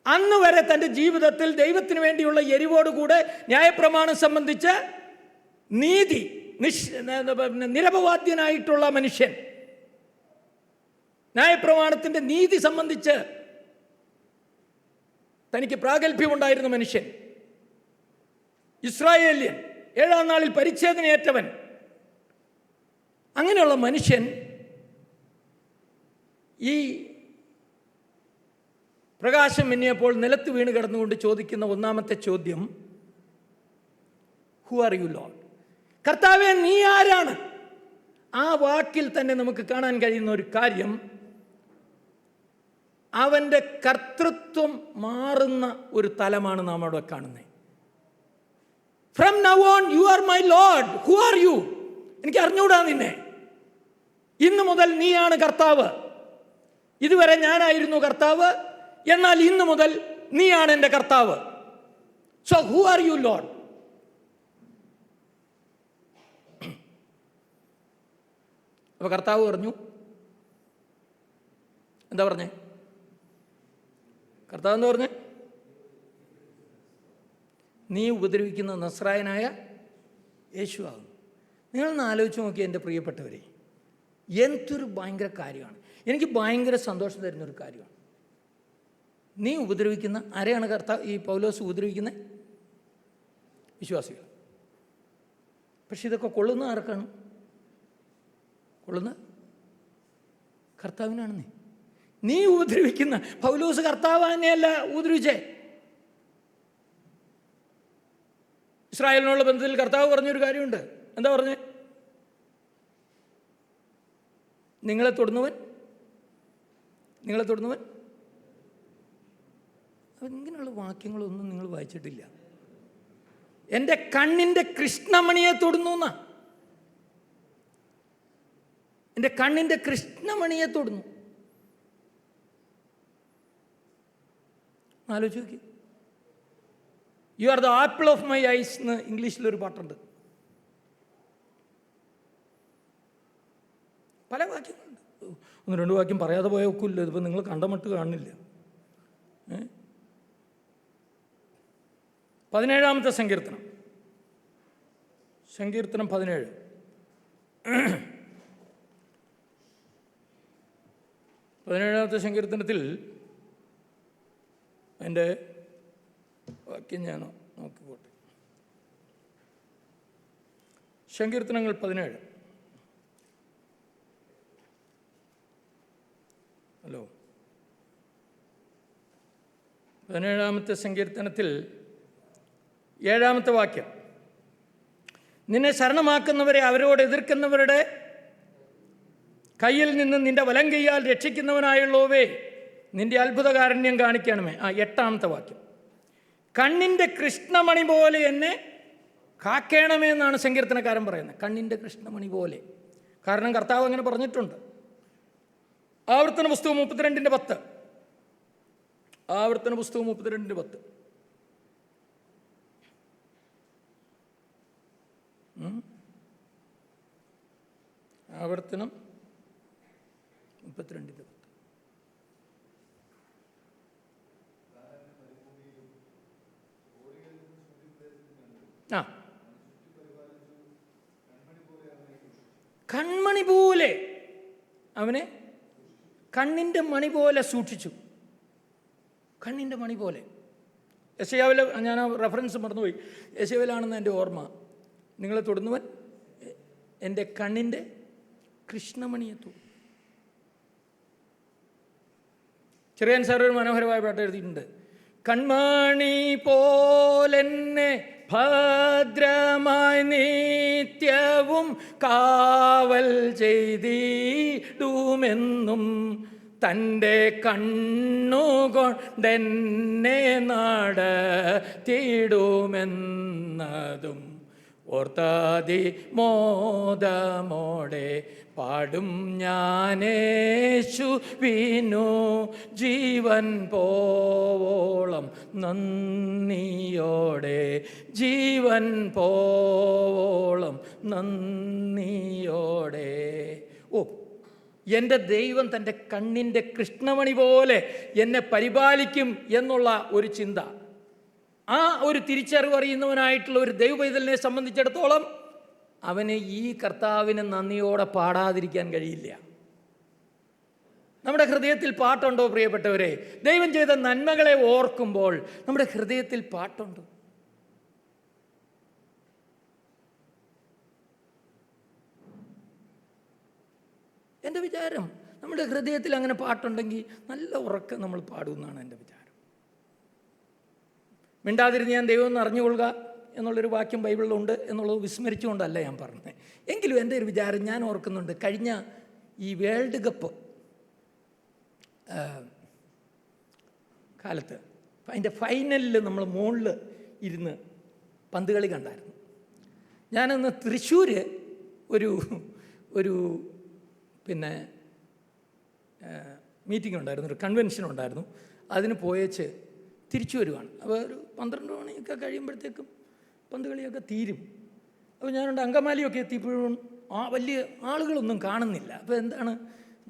അന്ന് വരെ തൻ്റെ ജീവിതത്തിൽ ദൈവത്തിന് വേണ്ടിയുള്ള എരിവോടുകൂടെ ന്യായപ്രമാണം സംബന്ധിച്ച് നിരപവാദ്യനായിട്ടുള്ള മനുഷ്യൻ, ന്യായപ്രമാണത്തിൻ്റെ നീതി സംബന്ധിച്ച് തനിക്ക് പ്രാഗൽഭ്യമുണ്ടായിരുന്ന മനുഷ്യൻ, ഇസ്രായേല്യൻ, 7-ാം നാളിൽ പരിച്ഛേദനയേറ്റവൻ, അങ്ങനെയുള്ള മനുഷ്യൻ ഈ പ്രകാശം മിന്നിയപ്പോൾ നിലത്ത് വീണ് കിടന്നുകൊണ്ട് ചോദിക്കുന്ന ഒന്നാമത്തെ ചോദ്യം, ഹു ആർ യു ലോർഡ്? കർത്താവേ, നീ ആരാണ്? ആ വാക്കിൽ തന്നെ നമുക്ക് കാണാൻ കഴിയുന്ന ഒരു കാര്യം, അവൻ്റെ കർത്തൃത്വം മാറുന്ന ഒരു തലമാണ് നാം അവിടെ കാണുന്നത്. From now on you are my Lord. Who are you? എനിക്ക് അറിഞ്ഞൂടാ നിന്നെ. ഇന്ന് മുതൽ നീയാണ് കർത്താവ്. ഇതുവരെ ഞാനായിരുന്നു കർത്താവ്, എന്നാൽ ഇന്ന് മുതൽ നീയാണ് എൻ്റെ കർത്താവ്. So who are you Lord? അപ്പൊ കർത്താവ് പറഞ്ഞു, എന്താ പറഞ്ഞേ? കർത്താവ് എന്താ പറഞ്ഞേ? നീ ഉപദ്രവിക്കുന്ന നസ്രായനായ യേശു ആകുന്നു. നിങ്ങളൊന്ന് ആലോചിച്ച് നോക്കി എൻ്റെ പ്രിയപ്പെട്ടവരെ, എന്തൊരു ഭയങ്കര കാര്യമാണ്. എനിക്ക് ഭയങ്കര സന്തോഷം തരുന്നൊരു കാര്യമാണ്. നീ ഉപദ്രവിക്കുന്ന ആരെയാണ് ഈ പൗലോസ് ഉപദ്രവിക്കുന്നത്? വിശ്വാസികൾ. പക്ഷെ ഇതൊക്കെ കൊള്ളുന്ന ആർക്കാണ്? കൊള്ളുന്ന കർത്താവിനാണ്. നീ ഉപദ്രവിക്കുന്ന പൗലോസ് കർത്താവിനെയല്ല ഉപദ്രവിച്ചേ. ഇസ്രായേലിനുള്ള ബന്ധത്തിൽ കർത്താവ് പറഞ്ഞൊരു കാര്യമുണ്ട്. എന്താ പറഞ്ഞേ? നിങ്ങളെ തൊടുന്നവൻ ഇങ്ങനെയുള്ള വാക്യങ്ങളൊന്നും നിങ്ങൾ വായിച്ചിട്ടില്ല. എൻ്റെ കണ്ണിൻ്റെ കൃഷ്ണമണിയെ തൊടുന്നു എന്നാ. എൻ്റെ കണ്ണിൻ്റെ കൃഷ്ണമണിയെ തൊടുന്നു. ആലോചിച്ച് നോക്കി. You are the apple of my eyes എന്ന് ഇംഗ്ലീഷിലൊരു പാട്ടുണ്ട്. പല വാക്യങ്ങളുണ്ട്. 1-2 വാക്യം പറയാതെ പോയ ഒക്കില്ല. ഇതിപ്പോൾ നിങ്ങൾ കണ്ടമട്ട് കാണുന്നില്ല. 17-ാമത്തെ സങ്കീർത്തനം 17. 17-ാമത്തെ സങ്കീർത്തനത്തിൽ എൻ്റെ വാക്യം ഞാൻ നോക്കിക്കോട്ടെ. സങ്കീർത്തനങ്ങൾ 17. ഹലോ, 17-ാമത്തെ സങ്കീർത്തനത്തിൽ 7-ാമത്തെ വാക്യം: നിന്നെ ശരണമാക്കുന്നവരെ അവരോട് എതിർക്കുന്നവരുടെ കയ്യിൽ നിന്ന് നിന്റെ വലം കൈയാൽ രക്ഷിക്കുന്നവനായുള്ളവേ, നിന്റെ അത്ഭുതകാരുണ്യം കാണിക്കണമേ. 8-ാമത്തെ വാക്യം: കണ്ണിൻ്റെ കൃഷ്ണമണി പോലെ എന്നെ കാക്കണമേ എന്നാണ് സങ്കീർത്തനക്കാരൻ പറയുന്നത്. കണ്ണിൻ്റെ കൃഷ്ണമണി പോലെ. കാരണം കർത്താവ് അങ്ങനെ പറഞ്ഞിട്ടുണ്ട്. ആവർത്തന പുസ്തകം 32:10. ആവർത്തന പുസ്തകം 32:10. ആവർത്തനം 32:10. കൺമണി പോലെ അവനെ കണ്ണിൻ്റെ മണി പോലെ സൂക്ഷിച്ചു. കണ്ണിൻ്റെ മണി പോലെ. യെശയ്യാവിൽ, ഞാൻ ആ റെഫറൻസ് മറന്നുപോയി, യെശയ്യാവിലാണെന്ന് എൻ്റെ ഓർമ്മ. നിങ്ങളെ തൊടുന്നവൻ എൻ്റെ കണ്ണിൻ്റെ കൃഷ്ണമണിയെ തൊടും. ചെറിയാൻ സാർ ഒരു മനോഹരമായ പാട്ട് എഴുതിയിട്ടുണ്ട്. കൺമണി പോലെന്നെ ഭദ്രമായി നിത്യവും കാവൽ ചെയ്തിടുമെന്നും തൻ്റെ കണ്ണുകൊണ്ടെന്നെ നടത്തിയിടുമെന്നതും ഓർത്താതി മോദമോടെ പാടും ഞാനേശുവിനു ജീവൻ പോവോളം നന്ദിയോടെ, ജീവൻ പോവോളം നന്ദിയോടെ. ഓ, എൻ്റെ ദൈവം തൻ്റെ കണ്ണിൻ്റെ കൃഷ്ണമണി പോലെ എന്നെ പരിപാലിക്കും എന്നുള്ള ഒരു ചിന്ത, ആ ഒരു തിരിച്ചറിവറിയുന്നവനായിട്ടുള്ള ഒരു ദൈവപൈതലിനെ സംബന്ധിച്ചിടത്തോളം അവന് ഈ കർത്താവിന് നന്ദിയോടെ പാടാതിരിക്കാൻ കഴിയില്ല. നമ്മുടെ ഹൃദയത്തിൽ പാട്ടുണ്ടോ പ്രിയപ്പെട്ടവരെ? ദൈവം ചെയ്ത നന്മകളെ ഓർക്കുമ്പോൾ നമ്മുടെ ഹൃദയത്തിൽ പാട്ടുണ്ടോ? എൻ്റെ വിചാരം നമ്മുടെ ഹൃദയത്തിൽ അങ്ങനെ പാട്ടുണ്ടെങ്കിൽ നല്ല ഉറക്കം നമ്മൾ പാടുമെന്നാണ് എൻ്റെ വിചാരം. മിണ്ടാതിരുന്ന് ഞാൻ ദൈവം എന്ന് അറിഞ്ഞുകൊള്ളുക എന്നുള്ളൊരു വാക്യം ബൈബിളിലുണ്ട് എന്നുള്ളത് വിസ്മരിച്ചുകൊണ്ടല്ല ഞാൻ പറഞ്ഞത്. എങ്കിലും എൻ്റെ ഒരു വിചാരം ഞാൻ ഓർക്കുന്നുണ്ട്, കഴിഞ്ഞ ഈ വേൾഡ് കപ്പ് കാലത്ത് അതിൻ്റെ ഫൈനലിൽ നമ്മൾ മുകളിൽ ഇരുന്ന് പന്ത് കളി കണ്ടായിരുന്നു. ഞാനന്ന് തൃശ്ശൂർ ഒരു പിന്നെ മീറ്റിംഗ് ഉണ്ടായിരുന്നു, ഒരു കൺവെൻഷൻ ഉണ്ടായിരുന്നു. അതിന് പോയേച്ച് തിരിച്ചു വരുവാണ്. അപ്പോൾ ഒരു 12 മണിയൊക്കെ കഴിയുമ്പോഴത്തേക്കും പന്ത് കളിയൊക്കെ തീരും. അപ്പോൾ ഞാനുണ്ട് അങ്കമാലിയൊക്കെ എത്തിയപ്പോഴും വലിയ ആളുകളൊന്നും കാണുന്നില്ല. അപ്പോൾ എന്താണ്,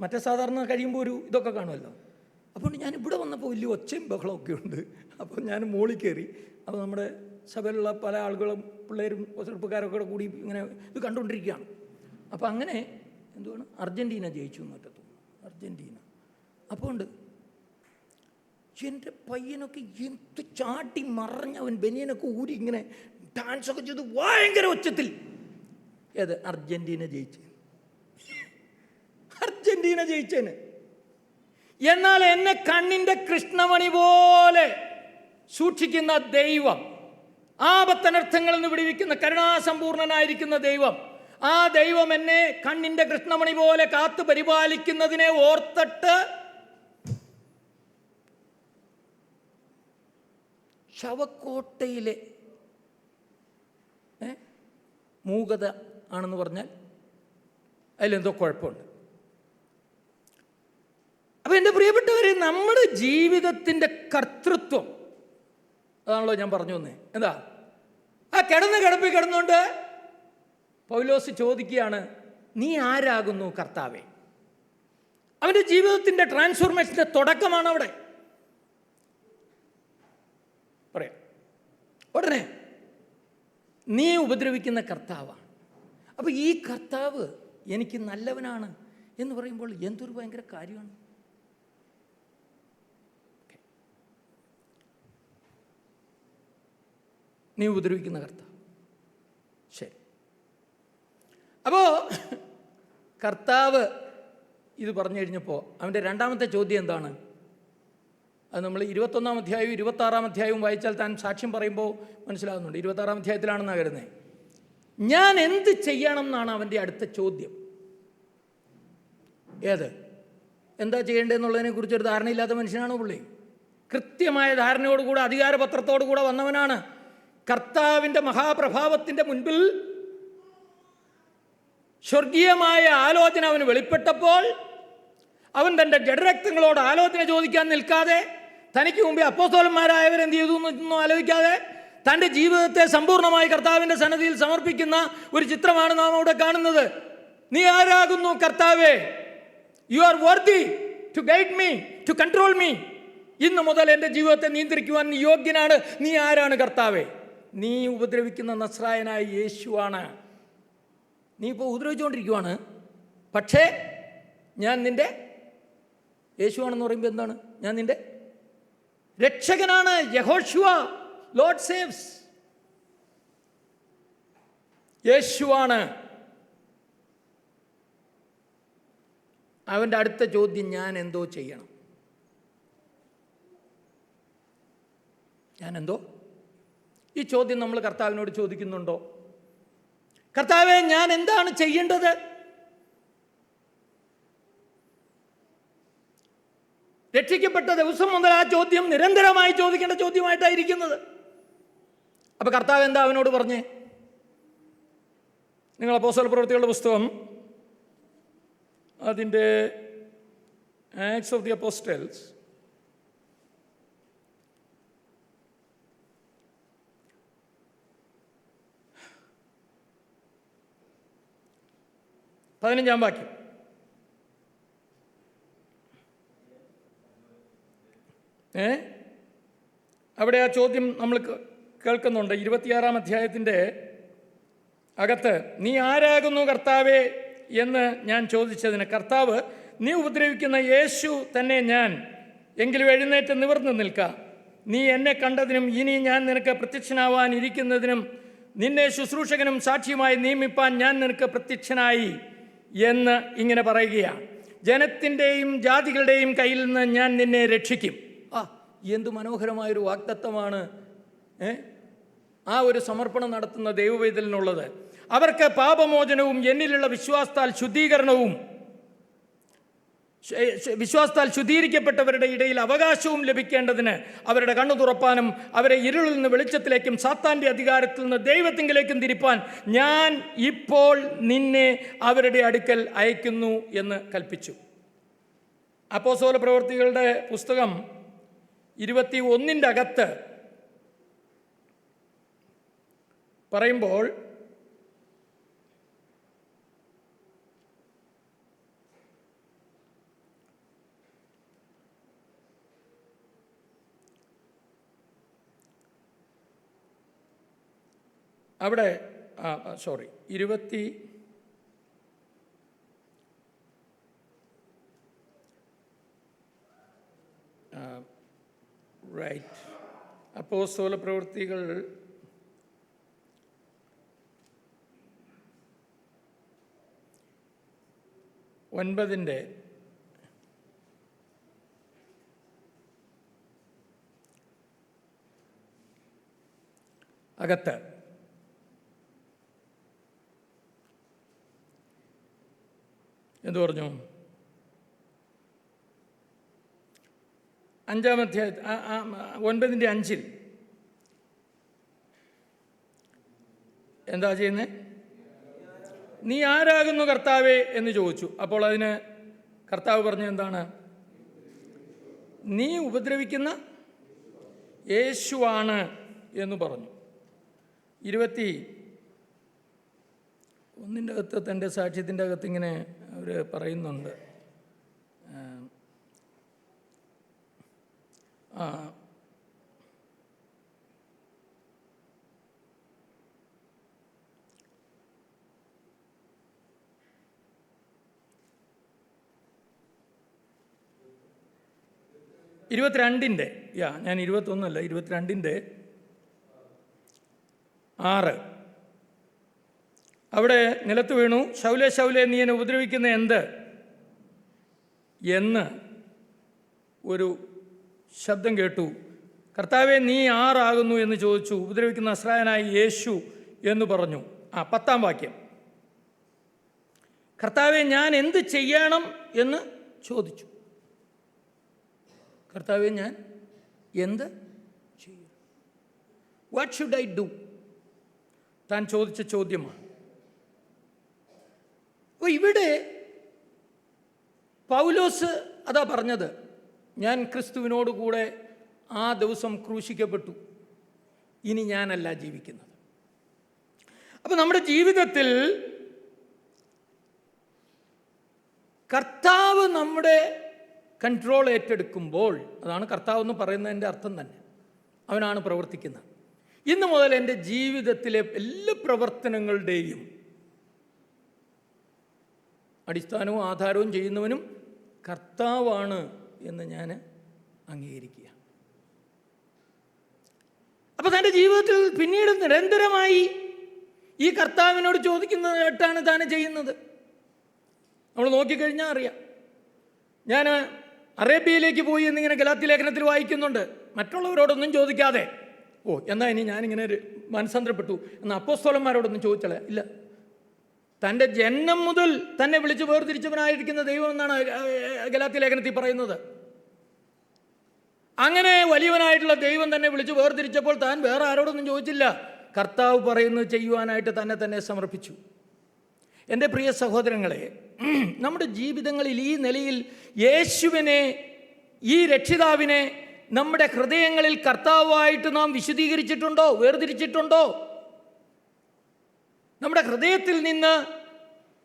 മറ്റേ സാധാരണ കഴിയുമ്പോൾ ഒരു ഇതൊക്കെ കാണുമല്ലോ. അപ്പോൾ ഞാൻ ഇവിടെ വന്നപ്പോൾ വലിയ ഒച്ചയും ബഹളമൊക്കെ ഉണ്ട്. അപ്പോൾ ഞാൻ മുകളിൽ കയറി. അപ്പോൾ നമ്മുടെ സഭയിലുള്ള പല ആളുകളും പിള്ളേരും ചെറുപ്പക്കാരൊക്കെ കൂടി ഇങ്ങനെ ഇത് കണ്ടുകൊണ്ടിരിക്കുകയാണ്. അപ്പോൾ അങ്ങനെ എന്തുവാണ്, അർജൻറ്റീന ജയിച്ചു എന്നൊക്കെ തോന്നുന്നു, അർജൻറ്റീന. അപ്പോൾ ഉണ്ട് എൻ്റെ പയ്യനൊക്കെ എന്ത് ചാട്ടി മറിഞ്ഞ് അവൻ ബനിയനൊക്കെ ഊരി ഇങ്ങനെ ഡാൻസൊക്കെ ചെയ്ത് ഭയങ്കര ഒച്ചത്തിൽ. ഏത് അർജൻറ്റീന ജയിച്ചേന്, അർജൻറ്റീന ജയിച്ചേന്. എന്നാൽ എന്നെ കണ്ണിൻ്റെ കൃഷ്ണമണി പോലെ സൂക്ഷിക്കുന്ന ദൈവം, ആപത്തനർത്ഥങ്ങളിൽ നിന്ന് വിടുവിക്കുന്ന കരുണാസമ്പൂർണനായിരിക്കുന്ന ദൈവം, ആ ദൈവം എന്നെ കണ്ണിൻ്റെ കൃഷ്ണമണി പോലെ കാത്തു പരിപാലിക്കുന്നതിനെ ഓർത്തിട്ട് ശവക്കോട്ടയിലെ മൂകത ആണെന്ന് പറഞ്ഞാൽ അതിലെന്തോ കുഴപ്പമുണ്ട്. അപ്പം എൻ്റെ പ്രിയപ്പെട്ടവരെ, നമ്മുടെ ജീവിതത്തിൻ്റെ കർത്തൃത്വം അതാണല്ലോ ഞാൻ പറഞ്ഞു വന്നേ. എന്താ, ആ കിടപ്പിൽ കിടന്നുകൊണ്ട് പൗലോസ് ചോദിക്കുകയാണ്, നീ ആരാകുന്നു കർത്താവേ? അവൻ്റെ ജീവിതത്തിൻ്റെ ട്രാൻസ്ഫോർമേഷൻ്റെ തുടക്കമാണ് അവിടെ. പറയാം ഉടനെ, നീ ഉപദ്രവിക്കുന്ന കർത്താവാണ്. അപ്പോൾ ഈ കർത്താവ് എനിക്ക് നല്ലവനാണ് എന്ന് പറയുമ്പോൾ എന്തൊരു ഭയങ്കര കാര്യമാണ്. നീ ഉപദ്രവിക്കുന്ന കർത്താവ്. ശരി. അപ്പോൾ കർത്താവ് ഇത് പറഞ്ഞു കഴിഞ്ഞപ്പോൾ അവൻ്റെ രണ്ടാമത്തെ ചോദ്യം എന്താണ്? അത് നമ്മൾ 21-ാം അധ്യായവും 26-ാം അധ്യായവും വായിച്ചാൽ താൻ സാക്ഷ്യം പറയുമ്പോൾ മനസ്സിലാകുന്നുണ്ട്. 26-ാം അധ്യായത്തിലാണെന്നാണ് കരുതുന്നത്. ഞാൻ എന്ത് ചെയ്യണം എന്നാണ് അവൻ്റെ അടുത്ത ചോദ്യം. ഏത് എന്താ ചെയ്യേണ്ടതെന്നുള്ളതിനെക്കുറിച്ചൊരു ധാരണയില്ലാത്ത മനുഷ്യനാണ് പുള്ളി. കൃത്യമായ ധാരണയോടുകൂടെ അധികാരപത്രത്തോടുകൂടെ വന്നവനാണ്. കർത്താവിൻ്റെ മഹാപ്രഭാവത്തിൻ്റെ മുൻപിൽ സ്വർഗീയമായ ആലോചന അവന് വെളിപ്പെട്ടപ്പോൾ അവൻ തൻ്റെ ജഡരക്തങ്ങളോട് ആലോചന ചോദിക്കാൻ നിൽക്കാതെ, തനിക്ക് മുമ്പേ അപ്പോസ്തലന്മാരായവരെന്ത് ചെയ്തു എന്നൊന്നും ആലോചിക്കാതെ തൻ്റെ ജീവിതത്തെ സമ്പൂർണ്ണമായി കർത്താവിൻ്റെ സന്നിധിയിൽ സമർപ്പിക്കുന്ന ഒരു ചിത്രമാണ് നാം അവിടെ കാണുന്നത്. നീ ആരാകുന്നു കർത്താവേ? You are worthy to guide me, to control me. ഇന്ന് മുതൽ എൻ്റെ ജീവിതത്തെ നിയന്ത്രിക്കുവാൻ നീ യോഗ്യനാണ്. നീ ആരാണ് കർത്താവേ? നീ ഉപദ്രവിക്കുന്ന നസ്രായനായ യേശുവാണ്. നീ ഇപ്പോൾ ഉപദ്രവിച്ചുകൊണ്ടിരിക്കുവാണ്. പക്ഷേ ഞാൻ നിൻ്റെ യേശുവാണെന്ന് പറയുമ്പോൾ എന്താണ്? ഞാൻ നിൻ്റെ രക്ഷകനാണ്. യഹോശുവ, ലോർഡ് സേവ്സ്. യേശുവാണ്. അവൻ്റെ അടുത്ത ചോദ്യം, ഞാൻ എന്തോ ചെയ്യണം? ഞാനെന്തോ? ഈ ചോദ്യം നമ്മൾ കർത്താവിനോട് ചോദിക്കുന്നുണ്ടോ? കർത്താവേ, ഞാൻ എന്താണ് ചെയ്യേണ്ടത്? രക്ഷിക്കപ്പെട്ട ദിവസം മുതൽ ആ ചോദ്യം നിരന്തരമായി ചോദിക്കേണ്ട ചോദ്യമായിട്ടായിരിക്കുന്നത്. അപ്പോൾ കർത്താവ് എന്താ അവനോട് പറഞ്ഞേ? നിങ്ങൾ അപ്പോസ്തലപ്രവൃത്തികളുടെ പുസ്തകം അതിൻ്റെ ആക്ട്സ് ഓഫ് ദി അപ്പോസ്റ്റൽസ് 15-ാം വാക്യം. അവിടെ ആ ചോദ്യം നമ്മൾ കേൾക്കുന്നുണ്ട്. 26-ാം അധ്യായത്തിൻ്റെ അകത്ത്, നീ ആരാകുന്നു കർത്താവേ എന്ന് ഞാൻ ചോദിച്ചതിന് കർത്താവ്, നീ ഉപദ്രവിക്കുന്ന യേശു തന്നെ ഞാൻ. എങ്കിലും എഴുന്നേറ്റ് നിവർന്ന് നിൽക്കാം. നീ എന്നെ കണ്ടതിനും ഇനി ഞാൻ നിനക്ക് പ്രത്യക്ഷനാവാൻ ഇരിക്കുന്നതിനും നിന്നെ ശുശ്രൂഷകനും സാക്ഷിയുമായി നിയമിപ്പാൻ ഞാൻ നിനക്ക് പ്രത്യക്ഷനായി എന്ന് ഇങ്ങനെ പറയുകയാണ്. ജനത്തിൻ്റെയും ജാതികളുടെയും കയ്യിൽ നിന്ന് ഞാൻ നിന്നെ രക്ഷിക്കും. എന്തു മനോഹരമായൊരു വാഗ്ദത്തമാണ് ആ ഒരു സമർപ്പണം നടത്തുന്ന ദൈവവേദലിനുള്ളത്. അവർക്ക് പാപമോചനവും എന്നിലുള്ള വിശ്വാസത്താൽ ശുദ്ധീകരിക്കപ്പെട്ടവരുടെ ഇടയിൽ അവകാശവും ലഭിക്കേണ്ടതിന് അവരുടെ കണ്ണു തുറപ്പാനും അവരെ ഇരുളിൽ നിന്ന് വെളിച്ചത്തിലേക്കും സാത്താൻ്റെ അധികാരത്തിൽ നിന്ന് ദൈവത്തിങ്കിലേക്കും തിരിപ്പാൻ ഞാൻ ഇപ്പോൾ നിന്നെ അവരുടെ അടുക്കൽ അയക്കുന്നു എന്ന് കൽപ്പിച്ചു. അപ്പോസ്തല പ്രവൃത്തികളുടെ പുസ്തകം 21-ൻ്റെ അകത്ത് പറയുമ്പോൾ അവിടെ അപ്പോസ്തല പ്രവൃത്തികൾ 9-ൻ്റെ അകത്ത് എന്തു പറഞ്ഞു? 5-ാം അധ്യായം 9-ൻ്റെ 5-ൽ എന്താ ചെയ്യുന്നത്? നീ ആരാകുന്നു കർത്താവേ എന്ന് ചോദിച്ചു. അപ്പോൾ അതിന് കർത്താവ് പറഞ്ഞു എന്താണ്? നീ ഉപദ്രവിക്കുന്ന യേശുവാണ് എന്ന് പറഞ്ഞു. 21-ൻ്റെ അകത്ത് തൻ്റെ സാക്ഷ്യത്തിൻ്റെ അകത്ത് ഇങ്ങനെ അവർ പറയുന്നുണ്ട്. ഞാൻ 21 അല്ല 22-ൻ്റെ 6. അവിടെ നിലത്ത് വീണു. ശൗലേ ശൗലേ, നീ എന്നെ ഉപദ്രവിക്കുന്ന എന്ത് എന്ന് ഒരു ശബ്ദം കേട്ടു. കർത്താവേ, നീ ആരാകുന്നു എന്ന് ചോദിച്ചു. ഉപദ്രവിക്കുന്ന നസ്രായനായ യേശു എന്ന് പറഞ്ഞു. 10-ാം വാക്യം. കർത്താവേ, ഞാൻ എന്ത് ചെയ്യണം എന്ന് ചോദിച്ചു. കർത്താവേ, ഞാൻ എന്ത് ചെയ്യും? What should I do? താൻ ചോദിച്ച ചോദ്യമാണ്. അപ്പോൾ ഇവിടെ പൗലോസ് അതാ പറഞ്ഞത്, ഞാൻ ക്രിസ്തുവിനോടുകൂടെ ആ ദിവസം ക്രൂശിക്കപ്പെട്ടു, ഇനി ഞാനല്ല ജീവിക്കുന്നത്. അപ്പോൾ നമ്മുടെ ജീവിതത്തിൽ കർത്താവ് നമ്മുടെ കൺട്രോൾ ഏറ്റെടുക്കുമ്പോൾ, അതാണ് കർത്താവ് എന്ന് പറയുന്നതിൻ്റെ അർത്ഥം തന്നെ, അവനാണ് പ്രവർത്തിക്കുന്നത്. ഇന്നു മുതൽ എൻ്റെ ജീവിതത്തിലെ എല്ലാ പ്രവർത്തനങ്ങളുടെയും അടിസ്ഥാനവും ആധാരവും ചെയ്യുന്നവനും കർത്താവാണ് എന്ന് ഞാൻ അംഗീകരിക്കുക. അപ്പോൾ തൻ്റെ ജീവിതത്തിൽ പിന്നീട് നിരന്തരമായി ഈ കർത്താവിനോട് ചോദിക്കുന്നതായിട്ടാണ് താൻ ചെയ്യുന്നത്. നമ്മൾ നോക്കിക്കഴിഞ്ഞാൽ അറിയാം. ഞാൻ അറേബ്യയിലേക്ക് പോയി എന്നിങ്ങനെ ഗലാത്യ ലേഖനത്തിൽ വായിക്കുന്നുണ്ട്. മറ്റുള്ളവരോടൊന്നും ചോദിക്കാതെ, എന്നാൽ ഇനി ഞാനിങ്ങനെ മനസ്സാന്തരപ്പെട്ടു എന്നാൽ അപ്പോസ്തലന്മാരോടൊന്നും ചോദിച്ചാലേ ഇല്ല. തൻ്റെ ജന്മം മുതൽ തന്നെ വിളിച്ച് വേർതിരിച്ചവനായിരിക്കുന്ന ദൈവം എന്നാണ് ഗലാത്യ ലേഖനത്തിൽ പറയുന്നത്. അങ്ങനെ വലിയവനായിട്ടുള്ള ദൈവം തന്നെ വിളിച്ച് വേർതിരിച്ചപ്പോൾ താൻ വേറെ ആരോടൊന്നും ചോദിച്ചില്ല. കർത്താവ് പറയുന്നത് ചെയ്യുവാനായിട്ട് തന്നെ സമർപ്പിച്ചു. എൻ്റെ പ്രിയ സഹോദരങ്ങളെ, നമ്മുടെ ജീവിതങ്ങളിൽ ഈ നിലയിൽ യേശുവിനെ, ഈ രക്ഷിതാവിനെ നമ്മുടെ ഹൃദയങ്ങളിൽ കർത്താവായിട്ട് നാം വിശദീകരിച്ചിട്ടുണ്ടോ? വേർതിരിച്ചിട്ടുണ്ടോ? നമ്മുടെ ഹൃദയത്തിൽ നിന്ന്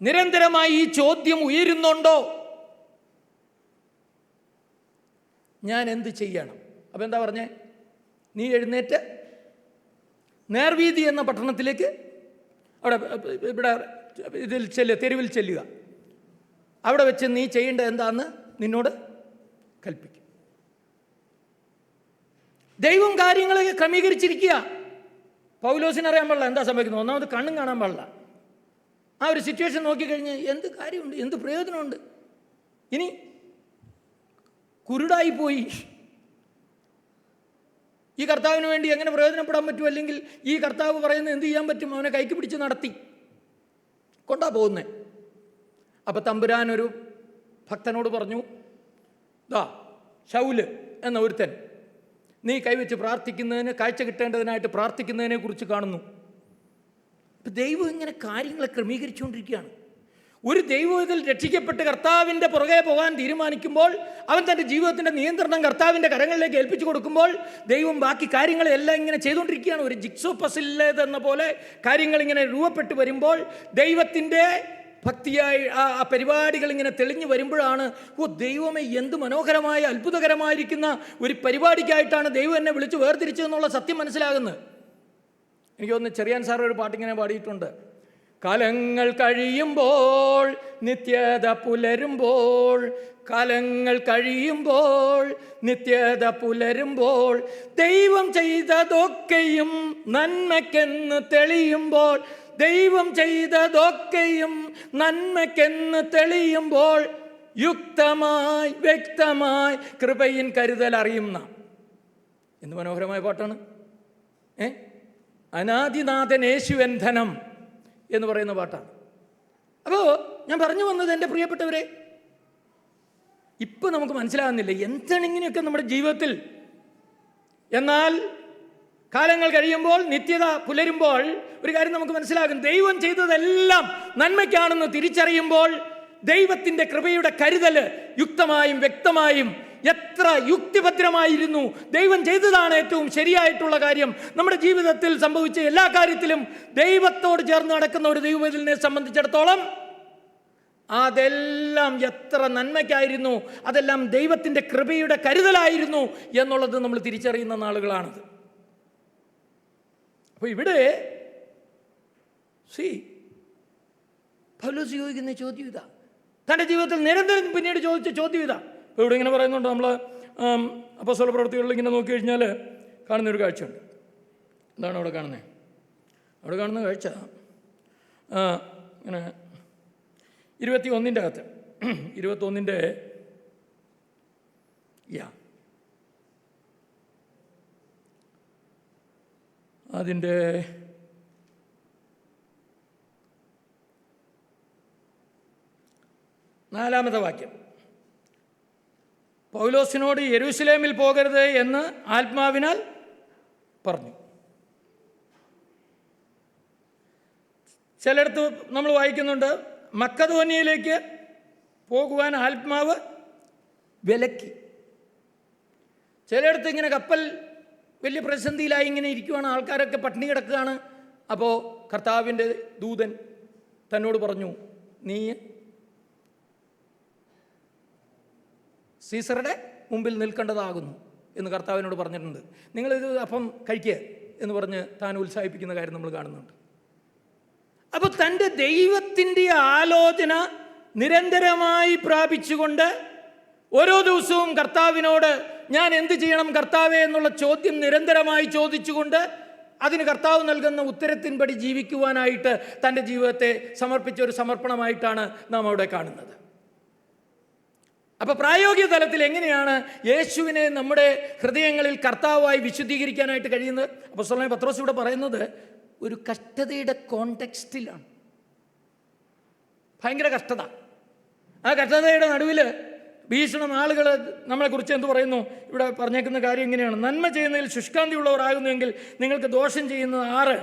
നിരന്തരമായി ഈ ചോദ്യം ഉയരുന്നുണ്ടോ? ഞാൻ എന്ത് ചെയ്യണം? അപ്പം എന്താ പറഞ്ഞേ? നീ എഴുന്നേറ്റ് നേർവീതി എന്ന പട്ടണത്തിലേക്ക്, അവിടെ ഇവിടെ ഇതിൽ തെരുവിൽ ചെല്ലുക. അവിടെ വെച്ച് നീ ചെയ്യേണ്ടത് എന്താണെന്ന് നിന്നോട് കൽപ്പിക്കും. ദൈവം കാര്യങ്ങളെ ക്രമീകരിച്ചിരിക്കുക. പൗലോസിനറിയാൻ പാടില്ല എന്താ സംഭവിക്കുന്നത്. ഒന്നാമത് കണ്ണും കാണാൻ പാടില്ല. ആ ഒരു സിറ്റുവേഷൻ നോക്കിക്കഴിഞ്ഞ് എന്ത് കാര്യമുണ്ട്, എന്ത് പ്രയോജനമുണ്ട്? ഇനി കുരുടായിപ്പോയി ഈ കർത്താവിന് വേണ്ടി എങ്ങനെ പ്രയോജനപ്പെടാൻ പറ്റും? അല്ലെങ്കിൽ ഈ കർത്താവ് പറയുന്നത് എന്ത് ചെയ്യാൻ പറ്റും? അവനെ കൈക്ക് പിടിച്ച് നടത്തി കൊണ്ടാ പോകുന്നേ. അപ്പം തമ്പുരാൻ ഒരു ഭക്തനോട് പറഞ്ഞു, ശൗല് എന്ന ഒരുത്തൻ നീ കൈവച്ച് പ്രാർത്ഥിക്കുന്നതിന്, കാഴ്ച കിട്ടേണ്ടതിനായിട്ട് പ്രാർത്ഥിക്കുന്നതിനെ കുറിച്ച് കാണുന്നു. ഇപ്പം ദൈവം ഇങ്ങനെ കാര്യങ്ങളെ ക്രമീകരിച്ചുകൊണ്ടിരിക്കുകയാണ്. ഒരു ദൈവം ഇതിൽ രക്ഷിക്കപ്പെട്ട് കർത്താവിൻ്റെ പുറകെ പോകാൻ തീരുമാനിക്കുമ്പോൾ, അവൻ തൻ്റെ ജീവിതത്തിൻ്റെ നിയന്ത്രണം കർത്താവിൻ്റെ കരങ്ങളിലേക്ക് ഏൽപ്പിച്ചു കൊടുക്കുമ്പോൾ, ദൈവം ബാക്കി കാര്യങ്ങളെല്ലാം ഇങ്ങനെ ചെയ്തുകൊണ്ടിരിക്കുകയാണ്. ഒരു ജിക്സോ പസിലെന്ന പോലെ കാര്യങ്ങളിങ്ങനെ രൂപപ്പെട്ട് വരുമ്പോൾ, ദൈവത്തിൻ്റെ ഭക്തിയായി ആ പരിപാടികൾ ഇങ്ങനെ തെളിഞ്ഞു വരുമ്പോഴാണ്, ദൈവമേ എന്ത് മനോഹരമായ അത്ഭുതകരമായിരിക്കുന്ന ഒരു പരിപാടിക്കായിട്ടാണ് ദൈവം എന്നെ വിളിച്ച് വേർതിരിച്ചതെന്നുള്ള സത്യം മനസ്സിലാകുന്നത്. എനിക്ക് തോന്നുന്നു ചെറിയാൻ സാർ ഒരു പാട്ടിങ്ങനെ പാടിയിട്ടുണ്ട്. കാലങ്ങൾ കഴിയുമ്പോൾ നിത്യത പുലരുമ്പോൾ, കാലങ്ങൾ കഴിയുമ്പോൾ നിത്യത പുലരുമ്പോൾ, ദൈവം ചെയ്തതൊക്കെയും നന്മയ്ക്കെന്ന് തെളിയുമ്പോൾ, ദൈവം ചെയ്തതൊക്കെയും നന്മയ്ക്കെന്ന് തെളിയുമ്പോൾ, യുക്തമായി വ്യക്തമായി കൃപയിൻ കരുതൽ അറിയുന്ന. എന്ത് മനോഹരമായ പാട്ടാണ്. അനാദിനാഥൻ യേശുവൻ ധനം എന്ന് പറയുന്ന പാട്ടാണ്. അപ്പോൾ ഞാൻ പറഞ്ഞു വന്നത്, എൻ്റെ പ്രിയപ്പെട്ടവരെ, ഇപ്പം നമുക്ക് മനസ്സിലാകുന്നില്ല എന്താണ് ഇങ്ങനെയൊക്കെ നമ്മുടെ ജീവിതത്തിൽ. എന്നാൽ കാലങ്ങൾ കഴിയുമ്പോൾ, നിത്യത പുലരുമ്പോൾ ഒരു കാര്യം നമുക്ക് മനസ്സിലാകും. ദൈവം ചെയ്തതെല്ലാം നന്മയ്ക്കാണെന്ന് തിരിച്ചറിയുമ്പോൾ, ദൈവത്തിൻ്റെ കൃപയുടെ കരുതൽ യുക്തമായും വ്യക്തമായും എത്ര യുക്തിഭദ്രമായിരുന്നു. ദൈവം ചെയ്തതാണ് ഏറ്റവും ശരിയായിട്ടുള്ള കാര്യം. നമ്മുടെ ജീവിതത്തിൽ സംഭവിച്ച എല്ലാ കാര്യത്തിലും ദൈവത്തോട് ചേർന്ന് നടക്കുന്ന ഒരു ദൈവത്തിനെ സംബന്ധിച്ചിടത്തോളം അതെല്ലാം എത്ര നന്മയ്ക്കായിരുന്നു, അതെല്ലാം ദൈവത്തിൻ്റെ കൃപയുടെ കരുതലായിരുന്നു എന്നുള്ളത് നമ്മൾ തിരിച്ചറിയുന്ന നാളുകളാണത്. അപ്പോൾ ഇവിടെ പൗലോസ് ചോദിക്കുന്ന ചോദ്യം ഇതാ. തൻ്റെ ജീവിതത്തിൽ നിരന്തരം പിന്നീട് ചോദിച്ച ചോദ്യം ഇതാ. ഇപ്പോൾ ഇവിടെ ഇങ്ങനെ പറയുന്നുണ്ട്, നമ്മൾ അപ്പോസ്തല പ്രവൃത്തികളിൽ ഇങ്ങനെ നോക്കി കഴിഞ്ഞാൽ കാണുന്നൊരു കാഴ്ചയുണ്ട്. എന്താണ് അവിടെ കാണുന്നത്? അവിടെ കാണുന്ന കാഴ്ച ഇങ്ങനെ 21 അകത്ത് 21 അതിൻ്റെ 4-ാമത്തെ വാക്യം. പൗലോസിനോട് യെരൂശലേമിൽ പോകരുത് എന്ന് ആത്മാവിനാൽ പറഞ്ഞു. ചിലയിടത്ത് നമ്മൾ വായിക്കുന്നുണ്ട് മക്കദോന്യയിലേക്ക് പോകുവാൻ ആത്മാവ് വിലക്കി. ചിലയിടത്ത് ഇങ്ങനെ കപ്പൽ വലിയ പ്രതിസന്ധിയിലായി ഇങ്ങനെ ഇരിക്കുവാണ്, ആൾക്കാരൊക്കെ പട്ടിണി കിടക്കുകയാണ്. അപ്പോൾ കർത്താവിൻ്റെ ദൂതൻ തന്നോട് പറഞ്ഞു, നീ സീസറുടെ മുമ്പിൽ നിൽക്കേണ്ടതാകുന്നു എന്ന് കർത്താവിനോട് പറഞ്ഞിട്ടുണ്ട്. നിങ്ങളിത് അപ്പം കഴിക്കുക എന്ന് പറഞ്ഞ് താൻ ഉത്സാഹിപ്പിക്കുന്ന കാര്യം നമ്മൾ കാണുന്നുണ്ട്. അപ്പോൾ തൻ്റെ ദൈവത്തിൻ്റെ ആലോചന നിരന്തരമായി പ്രാപിച്ചുകൊണ്ട് ഓരോ ദിവസവും കർത്താവിനോട് ഞാൻ എന്ത് ചെയ്യണം കർത്താവേ എന്നുള്ള ചോദ്യം നിരന്തരമായി ചോദിച്ചുകൊണ്ട് അതിന് കർത്താവ് നൽകുന്ന ഉത്തരത്തിൻപടി ജീവിക്കുവാനായിട്ട് തൻ്റെ ജീവിതത്തെ സമർപ്പിച്ച ഒരു സമർപ്പണമായിട്ടാണ് നാം അവിടെ കാണുന്നത്. അപ്പോൾ പ്രായോഗിക തലത്തിൽ എങ്ങനെയാണ് യേശുവിനെ നമ്മുടെ ഹൃദയങ്ങളിൽ കർത്താവായി വിശുദ്ധീകരിക്കാനായിട്ട് കഴിയുന്നത്? അപ്പോസ്തലനായ പത്രോസ് ഇവിടെ പറയുന്നത് ഒരു കഷ്ടതയുടെ കോണ്ടെക്സ്റ്റിലാണ്. ഭയങ്കര കഷ്ടത. ആ കഷ്ടതയുടെ നടുവിൽ ഭീഷണം ആളുകൾ നമ്മളെക്കുറിച്ച് എന്ത് പറയുന്നു? ഇവിടെ പറഞ്ഞേക്കുന്ന കാര്യം ഇങ്ങനെയാണ്: നന്മ ചെയ്യുന്നതിൽ ശുഷ്കാന്തി ഉള്ളവരാകുന്നുവെങ്കിൽ നിങ്ങൾക്ക് ദോഷം ചെയ്യുന്നത് ആറ്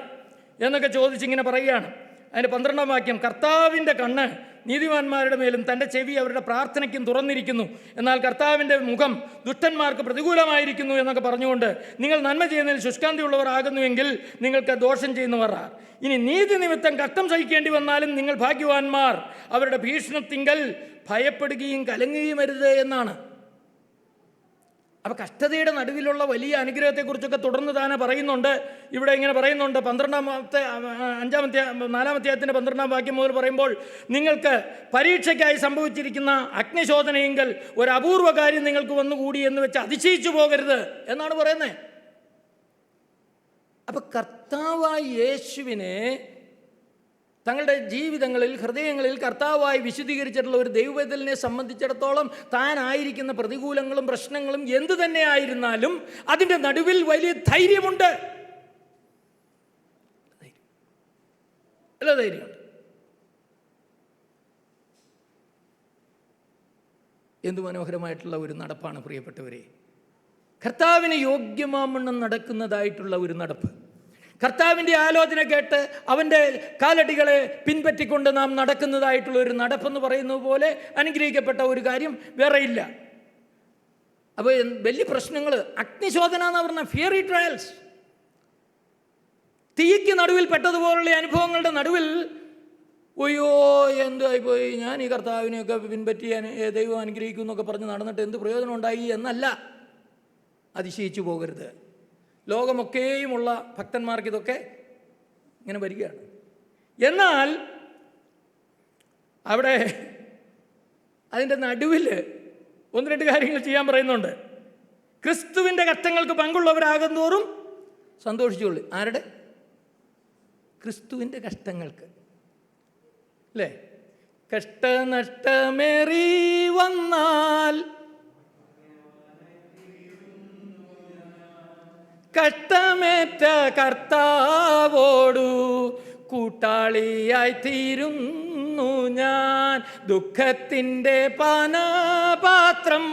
എന്നൊക്കെ ചോദിച്ചിങ്ങനെ പറയുകയാണ്. അതിൻ്റെ 12-ാം വാക്യം, കർത്താവിൻ്റെ കണ്ണ് നീതിമാന്മാരുടെ മേലും തൻ്റെ ചെവി അവരുടെ പ്രാർത്ഥനയ്ക്കും തുറന്നിരിക്കുന്നു, എന്നാൽ കർത്താവിൻ്റെ മുഖം ദുഷ്ടന്മാർക്ക് പ്രതികൂലമായിരിക്കുന്നു എന്നൊക്കെ പറഞ്ഞുകൊണ്ട് നിങ്ങൾ നന്മ ചെയ്യുന്നതിൽ ശുഷ്കാന്തി ഉള്ളവർ ആകുന്നുവെങ്കിൽ നിങ്ങൾക്ക് ദോഷം ചെയ്യുന്നവർ. ഇനി നീതി നിമിത്തം കഷ്ടം സഹിക്കേണ്ടി വന്നാലും നിങ്ങൾ ഭാഗ്യവാന്മാർ, അവരുടെ ഭീഷണത്തിങ്കൽ ഭയപ്പെടുകയും കലങ്ങുകയും അരുത് എന്നാണ്. അപ്പോൾ കഷ്ടതയുടെ നടുവിലുള്ള വലിയ അനുഗ്രഹത്തെക്കുറിച്ചൊക്കെ തുടർന്ന് താനെ പറയുന്നുണ്ട്. ഇവിടെ ഇങ്ങനെ പറയുന്നുണ്ട് 4-ാം വാക്യം മുതൽ പറയുമ്പോൾ, നിങ്ങൾക്ക് പരീക്ഷയ്ക്കായി സംഭവിച്ചിരിക്കുന്ന അഗ്നിശോധനയെങ്കിൽ ഒരു അപൂർവ കാര്യം നിങ്ങൾക്ക് വന്നുകൂടി എന്ന് വെച്ച് അതിശയിച്ചു പോകരുത് എന്നാണ് പറയുന്നത്. അപ്പം കർത്താവായ യേശുവിനെ തങ്ങളുടെ ജീവിതങ്ങളിൽ ഹൃദയങ്ങളിൽ കർത്താവായി വിശുദ്ധീകരിച്ചിട്ടുള്ള ഒരു ദൈവവേദലിനെ സംബന്ധിച്ചിടത്തോളം താനായിരിക്കുന്ന പ്രതികൂലങ്ങളും പ്രശ്നങ്ങളും എന്തു തന്നെ ആയിരുന്നാലും അതിൻ്റെ നടുവിൽ വലിയ ധൈര്യമുണ്ട്. അല്ല, ധൈര്യമുണ്ട്. എന്തു മനോഹരമായിട്ടുള്ള ഒരു നടപ്പാണ് പ്രിയപ്പെട്ടവരെ! കർത്താവിന് യോഗ്യമാമണ്ണം നടക്കുന്നതായിട്ടുള്ള ഒരു നടപ്പ്. കർത്താവിൻ്റെ ആലോചന കേട്ട് അവൻ്റെ കാലടികളെ പിൻപറ്റിക്കൊണ്ട് നാം നടക്കുന്നതായിട്ടുള്ള ഒരു നടപ്പെന്ന് പറയുന്നത് പോലെ അനുഗ്രഹിക്കപ്പെട്ട ഒരു കാര്യം വേറെയില്ല. അപ്പോൾ വലിയ പ്രശ്നങ്ങൾ, അഗ്നിശോധന എന്ന് പറഞ്ഞാൽ ഫിയറി ട്രയൽസ്, തീയ്ക്ക് നടുവിൽ പെട്ടതുപോലുള്ള അനുഭവങ്ങളുടെ നടുവിൽ ഒയ്യോ എന്തായിപ്പോയി, ഞാൻ ഈ കർത്താവിനെയൊക്കെ പിൻപറ്റി ദൈവം അനുഗ്രഹിക്കും എന്നൊക്കെ പറഞ്ഞ് നടന്നിട്ട് എന്ത് പ്രയോജനം ഉണ്ടായി എന്നല്ല. അതിശയിച്ചു പോകരുത്. ലോകമൊക്കെയുമുള്ള ഭക്തന്മാർക്ക് ഇതൊക്കെ ഇങ്ങനെ വരികയാണ്. എന്നാൽ അവിടെ അതിൻ്റെ നടുവിൽ 1-2 കാര്യങ്ങൾ ചെയ്യാൻ പറയുന്നുണ്ട്. ക്രിസ്തുവിൻ്റെ കഷ്ടങ്ങൾക്ക് പങ്കുള്ളവരാകുന്നതോറും സന്തോഷിച്ചുകൊള്ളു. ആരുടെ? ക്രിസ്തുവിൻ്റെ കഷ്ടങ്ങൾക്ക്, അല്ലേ? കഷ്ടനഷ്ടമേറി വന്നാൽ കഷ്ടമേറ്റ കർത്താവോടു കൂട്ടാളിയായി തീരുന്നു ഞാൻ. ദുഃഖത്തിൻ്റെ പാനപാത്രം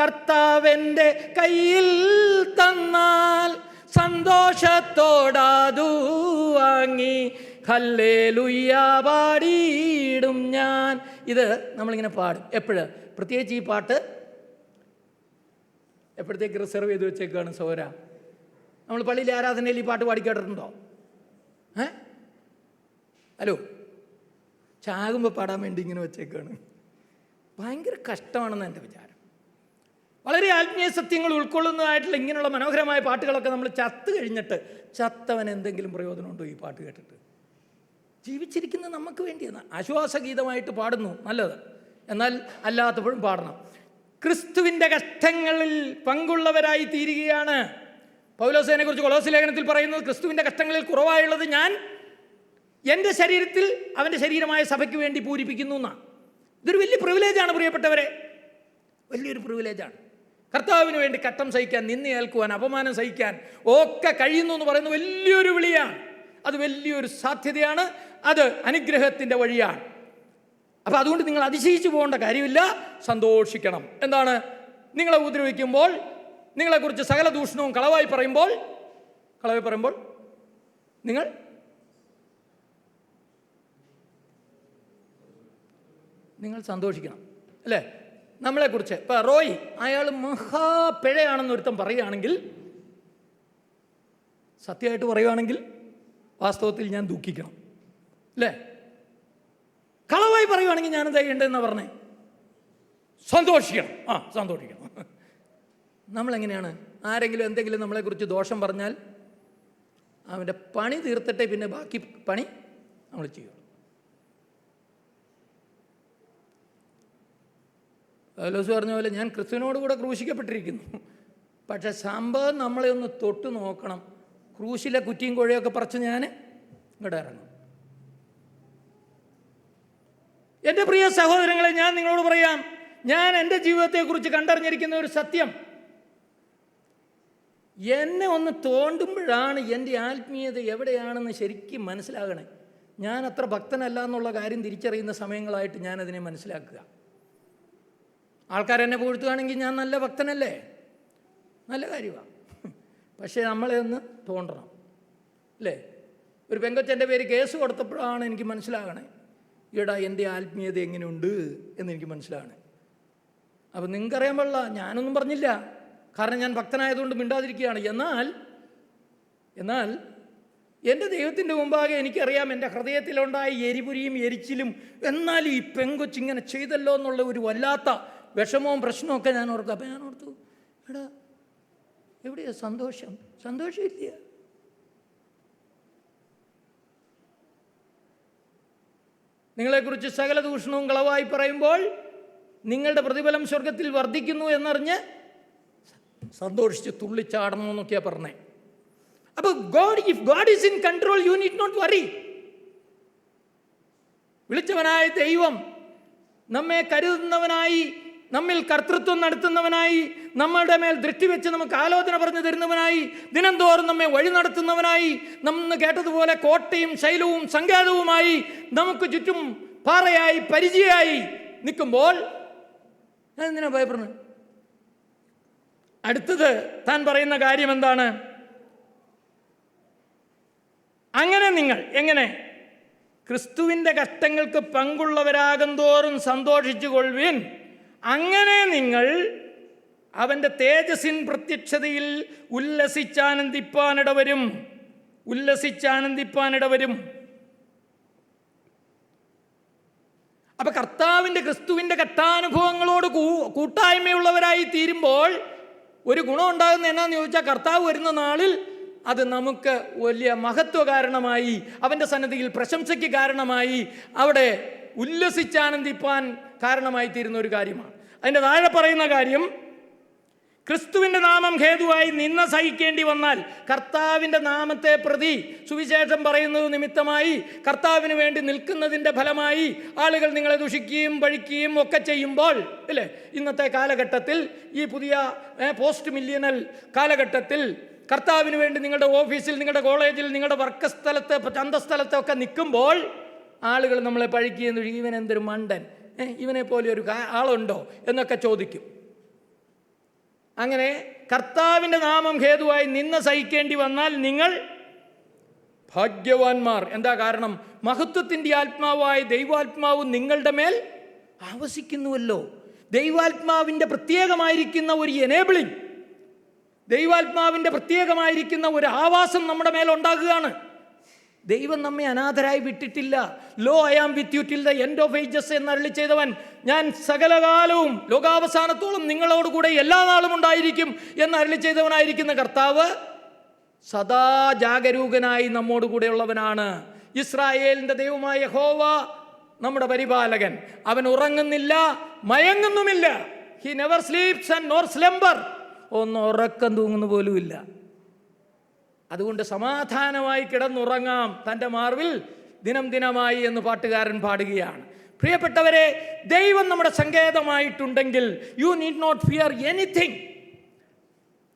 കർത്താവിൻ്റെ കയ്യിൽ തന്നാൽ സന്തോഷത്തോടാതു വാങ്ങി ഹല്ലേലൂയ പാടിയിടും ഞാൻ. ഇത് നമ്മളിങ്ങനെ പാടും എപ്പോഴും. പ്രത്യേകിച്ച് ഈ പാട്ട് എപ്പോഴത്തേക്ക് റിസർവ് ചെയ്ത് വെച്ചേക്കാണ് സോര. നമ്മൾ പള്ളിയിലെ ആരാധനയിൽ ഈ പാട്ട് പാടിക്കേട്ടിട്ടുണ്ടോ? ഹലോ, ചാകുമ്പോൾ പാടാൻ വേണ്ടി ഇങ്ങനെ വെച്ചേക്കാണ്. ഭയങ്കര കഷ്ടമാണെന്ന് എൻ്റെ വിചാരം. വളരെ ആത്മീയ സത്യങ്ങൾ ഉൾക്കൊള്ളുന്നതായിട്ടുള്ള ഇങ്ങനെയുള്ള മനോഹരമായ പാട്ടുകളൊക്കെ നമ്മൾ ചത്ത് കഴിഞ്ഞിട്ട് ചത്തവൻ എന്തെങ്കിലും പ്രയോജനമുണ്ടോ ഈ പാട്ട് കേട്ടിട്ട്? ജീവിച്ചിരിക്കുന്നത് നമുക്ക് വേണ്ടിയാണ്. ആശ്വാസഗീതമായിട്ട് പാടുന്നു, നല്ലത്. എന്നാൽ അല്ലാത്തപ്പോഴും പാടണം. ക്രിസ്തുവിൻ്റെ കഷ്ടങ്ങളിൽ പങ്കുള്ളവരായി തീരുകയാണ്. പൗലോസിനെ കുറിച്ച് കൊലോസ്യ ലേഖനത്തിൽ പറയുന്നത് ക്രിസ്തുവിൻ്റെ കഷ്ടങ്ങളിൽ കുറവായുള്ളത് ഞാൻ എൻ്റെ ശരീരത്തിൽ അവൻ്റെ ശരീരമായ സഭയ്ക്ക് വേണ്ടി പൂരിപ്പിക്കുന്നു എന്നാണ്. ഇതൊരു വലിയ പ്രിവിലേജാണ് പ്രിയപ്പെട്ടവരെ, വലിയൊരു പ്രിവിലേജാണ്. കർത്താവിന് വേണ്ടി കട്ടം സഹിക്കാൻ, നിന്നയേൽക്കുവാൻ, അപമാനം സഹിക്കാൻ ഒക്കെ കഴിയുന്നു എന്ന് പറയുന്നത് വലിയൊരു വിളിയാണ്. അത് വലിയൊരു സാധ്യതയാണ്, അത് അനുഗ്രഹത്തിൻ്റെ വഴിയാണ്. അപ്പോൾ അതുകൊണ്ട് നിങ്ങൾ അതിശയിച്ചു പോകേണ്ട കാര്യമില്ല, സന്തോഷിക്കണം. എന്താണ്? നിങ്ങളെ ഉപദ്രവിക്കുമ്പോൾ, നിങ്ങളെക്കുറിച്ച് സകല ദൂഷണവും കളവായി പറയുമ്പോൾ നിങ്ങൾ സന്തോഷിക്കണം, അല്ലേ? നമ്മളെക്കുറിച്ച് ഇപ്പം റോയ്, അയാൾ മഹാപിഴയാണെന്ന് ഒരുത്തം പറയുകയാണെങ്കിൽ, സത്യമായിട്ട് പറയുകയാണെങ്കിൽ വാസ്തവത്തിൽ ഞാൻ ദുഃഖിക്കണം, അല്ലേ? കളവായി പറയുകയാണെങ്കിൽ ഞാൻ എന്താ ചെയ്യേണ്ടതെന്നാണ് പറഞ്ഞേ? സന്തോഷിക്കണം. സന്തോഷിക്കണം. നമ്മളെങ്ങനെയാണ്? ആരെങ്കിലും എന്തെങ്കിലും നമ്മളെക്കുറിച്ച് ദോഷം പറഞ്ഞാൽ അവൻ്റെ പണി തീർത്തിട്ടേ പിന്നെ ബാക്കി പണി നമ്മൾ ചെയ്യുള്ളൂ. പൗലോസ് പറഞ്ഞ പോലെ ഞാൻ ക്രിസ്തുവിനോട് കൂടെ ക്രൂശിക്കപ്പെട്ടിരിക്കുന്നു. പക്ഷെ സംഭവം നമ്മളെ ഒന്ന് തൊട്ട് നോക്കണം. ക്രൂശിലെ കുറ്റിയും കുഴയൊക്കെ പറിച്ച് ഞാൻ ഇങ്ങോട്ട് ഇറങ്ങും. എൻ്റെ പ്രിയ സഹോദരങ്ങളെ, ഞാൻ നിങ്ങളോട് പറയാം, ഞാൻ എൻ്റെ ജീവിതത്തെക്കുറിച്ച് കണ്ടറിഞ്ഞിരിക്കുന്ന ഒരു സത്യം, എന്നെ ഒന്ന് തോണ്ടുമ്പോഴാണ് എൻ്റെ ആത്മീയത എവിടെയാണെന്ന് ശരിക്കും മനസ്സിലാകണേ. ഞാൻ അത്ര ഭക്തനല്ല എന്നുള്ള കാര്യം തിരിച്ചറിയുന്ന സമയങ്ങളായിട്ട് ഞാനതിനെ മനസ്സിലാക്കുക. ആൾക്കാരെന്നെ പുകഴ്ത്തുകയാണെങ്കിൽ ഞാൻ നല്ല ഭക്തനല്ലേ, നല്ല കാര്യമാണ്. പക്ഷേ നമ്മളെ ഒന്ന് തോണ്ടണം, അല്ലേ? ഒരു പെങ്കൊച്ചെൻ്റെ പേര് കേസ് കൊടുത്തപ്പോഴാണ് എനിക്ക് മനസ്സിലാകണേ, ഈടാ എൻ്റെ ആത്മീയത എങ്ങനെയുണ്ട് എന്നെനിക്ക് മനസ്സിലാകണേ. അപ്പം നിങ്ങൾക്കറിയാൻ പാടില്ല, ഞാനൊന്നും പറഞ്ഞില്ല, കാരണം ഞാൻ ഭക്തനായതുകൊണ്ട് മിണ്ടാതിരിക്കുകയാണ്. എന്നാൽ എൻ്റെ ദൈവത്തിൻ്റെ മുമ്പാകെ എനിക്കറിയാം എൻ്റെ ഹൃദയത്തിലുണ്ടായ എരിപുരിയും എരിച്ചിലും. എന്നാലും ഈ പെങ്കൊച്ചിങ്ങനെ ചെയ്തല്ലോ എന്നുള്ള ഒരു വല്ലാത്ത വിഷമവും പ്രശ്നമൊക്കെ ഞാൻ ഓർക്കും. അപ്പം ഞാൻ ഓർത്തു, എടാ എവിടെയാ സന്തോഷം? സന്തോഷമില്ല. നിങ്ങളെക്കുറിച്ച് സകല ദൂഷണവും കളവായി പറയുമ്പോൾ നിങ്ങളുടെ പ്രതിഫലം സ്വർഗത്തിൽ വർദ്ധിക്കുന്നു എന്നറിഞ്ഞ് സന്തോഷിച്ച് തുള്ളിച്ചാടണമെന്നൊക്കെയാണ് പറഞ്ഞേ. അപ്പോൾ if God is in control, you need not worry. വിളിച്ചവനായ ദൈവം നമ്മെ കരുതുന്നവനായി, നമ്മിൽ കർത്തൃത്വം നടത്തുന്നവനായി, നമ്മളുടെ മേൽ ദൃഷ്ടി വെച്ച് നമുക്ക് ആലോചന പറഞ്ഞു തരുന്നവനായി, ദിനംതോറും നമ്മെ വഴി നടത്തുന്നവനായി, നമ്മൾ കേട്ടതുപോലെ കോട്ടയും ശൈലവും സങ്കേതവുമായി നമുക്ക് ചുറ്റും പാറയായി പരിചയമായി നിൽക്കുമ്പോൾ ഞാൻ എന്തിനാ ഭയപ്പെടുന്നത്? അടുത്തത് താൻ പറയുന്ന കാര്യം എന്താണ്? അങ്ങനെ നിങ്ങൾ എങ്ങനെ ക്രിസ്തുവിൻ്റെ കഷ്ടങ്ങൾക്ക് പങ്കുള്ളവരാകും തോറും സന്തോഷിച്ചു കൊള്ളുവിൻ. അങ്ങനെ നിങ്ങൾ അവൻ്റെ തേജസ്സിൻ പ്രത്യക്ഷതയിൽ ഉല്ലസിച്ചാനന്ദിപ്പാനിടവരും. അപ്പൊ കർത്താവിൻ്റെ ക്രിസ്തുവിൻ്റെ കഷ്ടാനുഭവങ്ങളോട് കൂട്ടായ്മയുള്ളവരായി തീരുമ്പോൾ ഒരു ഗുണം ഉണ്ടാകുന്ന എന്നാന്ന് ചോദിച്ചാൽ, കർത്താവ് വരുന്ന നാളിൽ അത് നമുക്ക് വലിയ മഹത്വ കാരണമായി, അവൻ്റെ സന്നിധിയിൽ പ്രശംസയ്ക്ക് കാരണമായി, അവിടെ ഉല്ലസിച്ചാനന്ദിപ്പാൻ കാരണമായി തീരുന്ന ഒരു കാര്യമാണ്. അതിൻ്റെ താഴെ പറയുന്ന കാര്യം, ക്രിസ്തുവിൻ്റെ നാമം ഹേതുവായി നിന്ന സഹിക്കേണ്ടി വന്നാൽ, കർത്താവിൻ്റെ നാമത്തെ പ്രതി സുവിശേഷം പറയുന്നത് നിമിത്തമായി, കർത്താവിന് വേണ്ടി നിൽക്കുന്നതിൻ്റെ ഫലമായി ആളുകൾ നിങ്ങളെ ദുഷിക്കുകയും പഴിക്കുകയും ഒക്കെ ചെയ്യുമ്പോൾ, അല്ലേ? ഇന്നത്തെ കാലഘട്ടത്തിൽ, ഈ പുതിയ പോസ്റ്റ് മില്ലിയനൽ കാലഘട്ടത്തിൽ കർത്താവിന് വേണ്ടി നിങ്ങളുടെ ഓഫീസിൽ, നിങ്ങളുടെ കോളേജിൽ, നിങ്ങളുടെ വർക്ക് സ്ഥലത്ത്, ചന്തസ്ഥലത്തൊക്കെ നിൽക്കുമ്പോൾ ആളുകൾ നമ്മളെ പഴിക്കുകയും, ഇവൻ എന്തൊരു മണ്ടൻ, ഇവനെ പോലെ ഒരു ആളുണ്ടോ എന്നൊക്കെ ചോദിക്കും. അങ്ങനെ കർത്താവിൻ്റെ നാമം ഹേതുവായി നിന്ന സഹിക്കേണ്ടി വന്നാൽ നിങ്ങൾ ഭാഗ്യവാന്മാർ. എന്താ കാരണം? മഹത്വത്തിൻ്റെ ആത്മാവായ ദൈവാത്മാവ് നിങ്ങളുടെ മേൽ ആവസിക്കുന്നുവല്ലോ. ദൈവാത്മാവിൻ്റെ പ്രത്യേകമായിരിക്കുന്ന ഒരു എനേബിളിംഗ്, ദൈവാത്മാവിൻ്റെ പ്രത്യേകമായിരിക്കുന്ന ഒരു ആവാസം നമ്മുടെ മേലുണ്ടാകുകയാണ്. ദൈവം നമ്മെ അനാഥരായി വിട്ടിട്ടില്ല. Lo I am with you till the end of ages എന്ന് അരുളി ചെയ്തവൻ, ഞാൻ സകലകാലവും ലോകാവസാനത്തോളം നിങ്ങളോടുകൂടെ എല്ലാ നാളും ഉണ്ടായിരിക്കും എന്ന് അരുളി ചെയ്തവനായിരിക്കുന്ന കർത്താവ് സദാ ജാഗരൂകനായി നമ്മോട് കൂടെയുള്ളവനാണ്. ഇസ്രായേലിൻ്റെ ദൈവമായ യഹോവ നമ്മുടെ പരിപാലകൻ. അവൻ ഉറങ്ങുന്നില്ല, മയങ്ങുന്നുമില്ല. He never sleeps and nor slumber. ഒന്ന് ഉറക്കം തൂങ്ങുന്നു പോലുമില്ല. അതുകൊണ്ട് സമാധാനമായി കിടന്നുറങ്ങാം. തൻ്റെ മാർവിൽ ദിനം ദിനമായി എന്ന് പാട്ടുകാരൻ പാടുകയാണ്. പ്രിയപ്പെട്ടവരെ, ദൈവം നമ്മുടെ സങ്കേതമായിട്ടുണ്ടെങ്കിൽ you need not fear anything.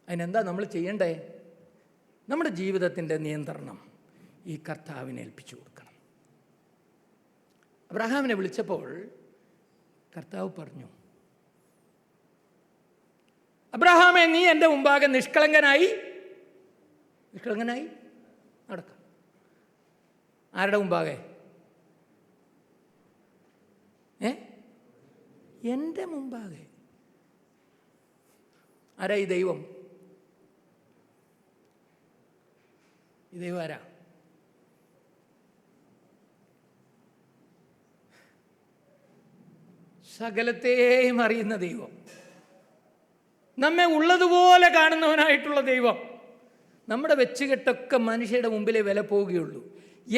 അതിനെന്താ നമ്മൾ ചെയ്യണ്ടേ? നമ്മുടെ ജീവിതത്തിൻ്റെ നിയന്ത്രണം ഈ കർത്താവിനെ ഏൽപ്പിച്ചു കൊടുക്കണം. അബ്രഹാമിനെ വിളിച്ചപ്പോൾ കർത്താവ് പറഞ്ഞു, അബ്രഹാമേ, നീ എൻ്റെ മുമ്പാകെ നിഷ്കളങ്കനായി നടക്കാം. ആരുടെ മുമ്പാകെ? എൻ്റെ മുമ്പാകെ. ആരാ ഈ ദൈവം? ഈ ദൈവം ആരാ? സകലത്തെയും അറിയുന്ന ദൈവം, നമ്മെ ഉള്ളതുപോലെ കാണുന്നവനായിട്ടുള്ള ദൈവം. നമ്മുടെ വെച്ചുകെട്ടൊക്കെ മനുഷ്യരുടെ മുമ്പിലേ വില പോവുകയുള്ളൂ.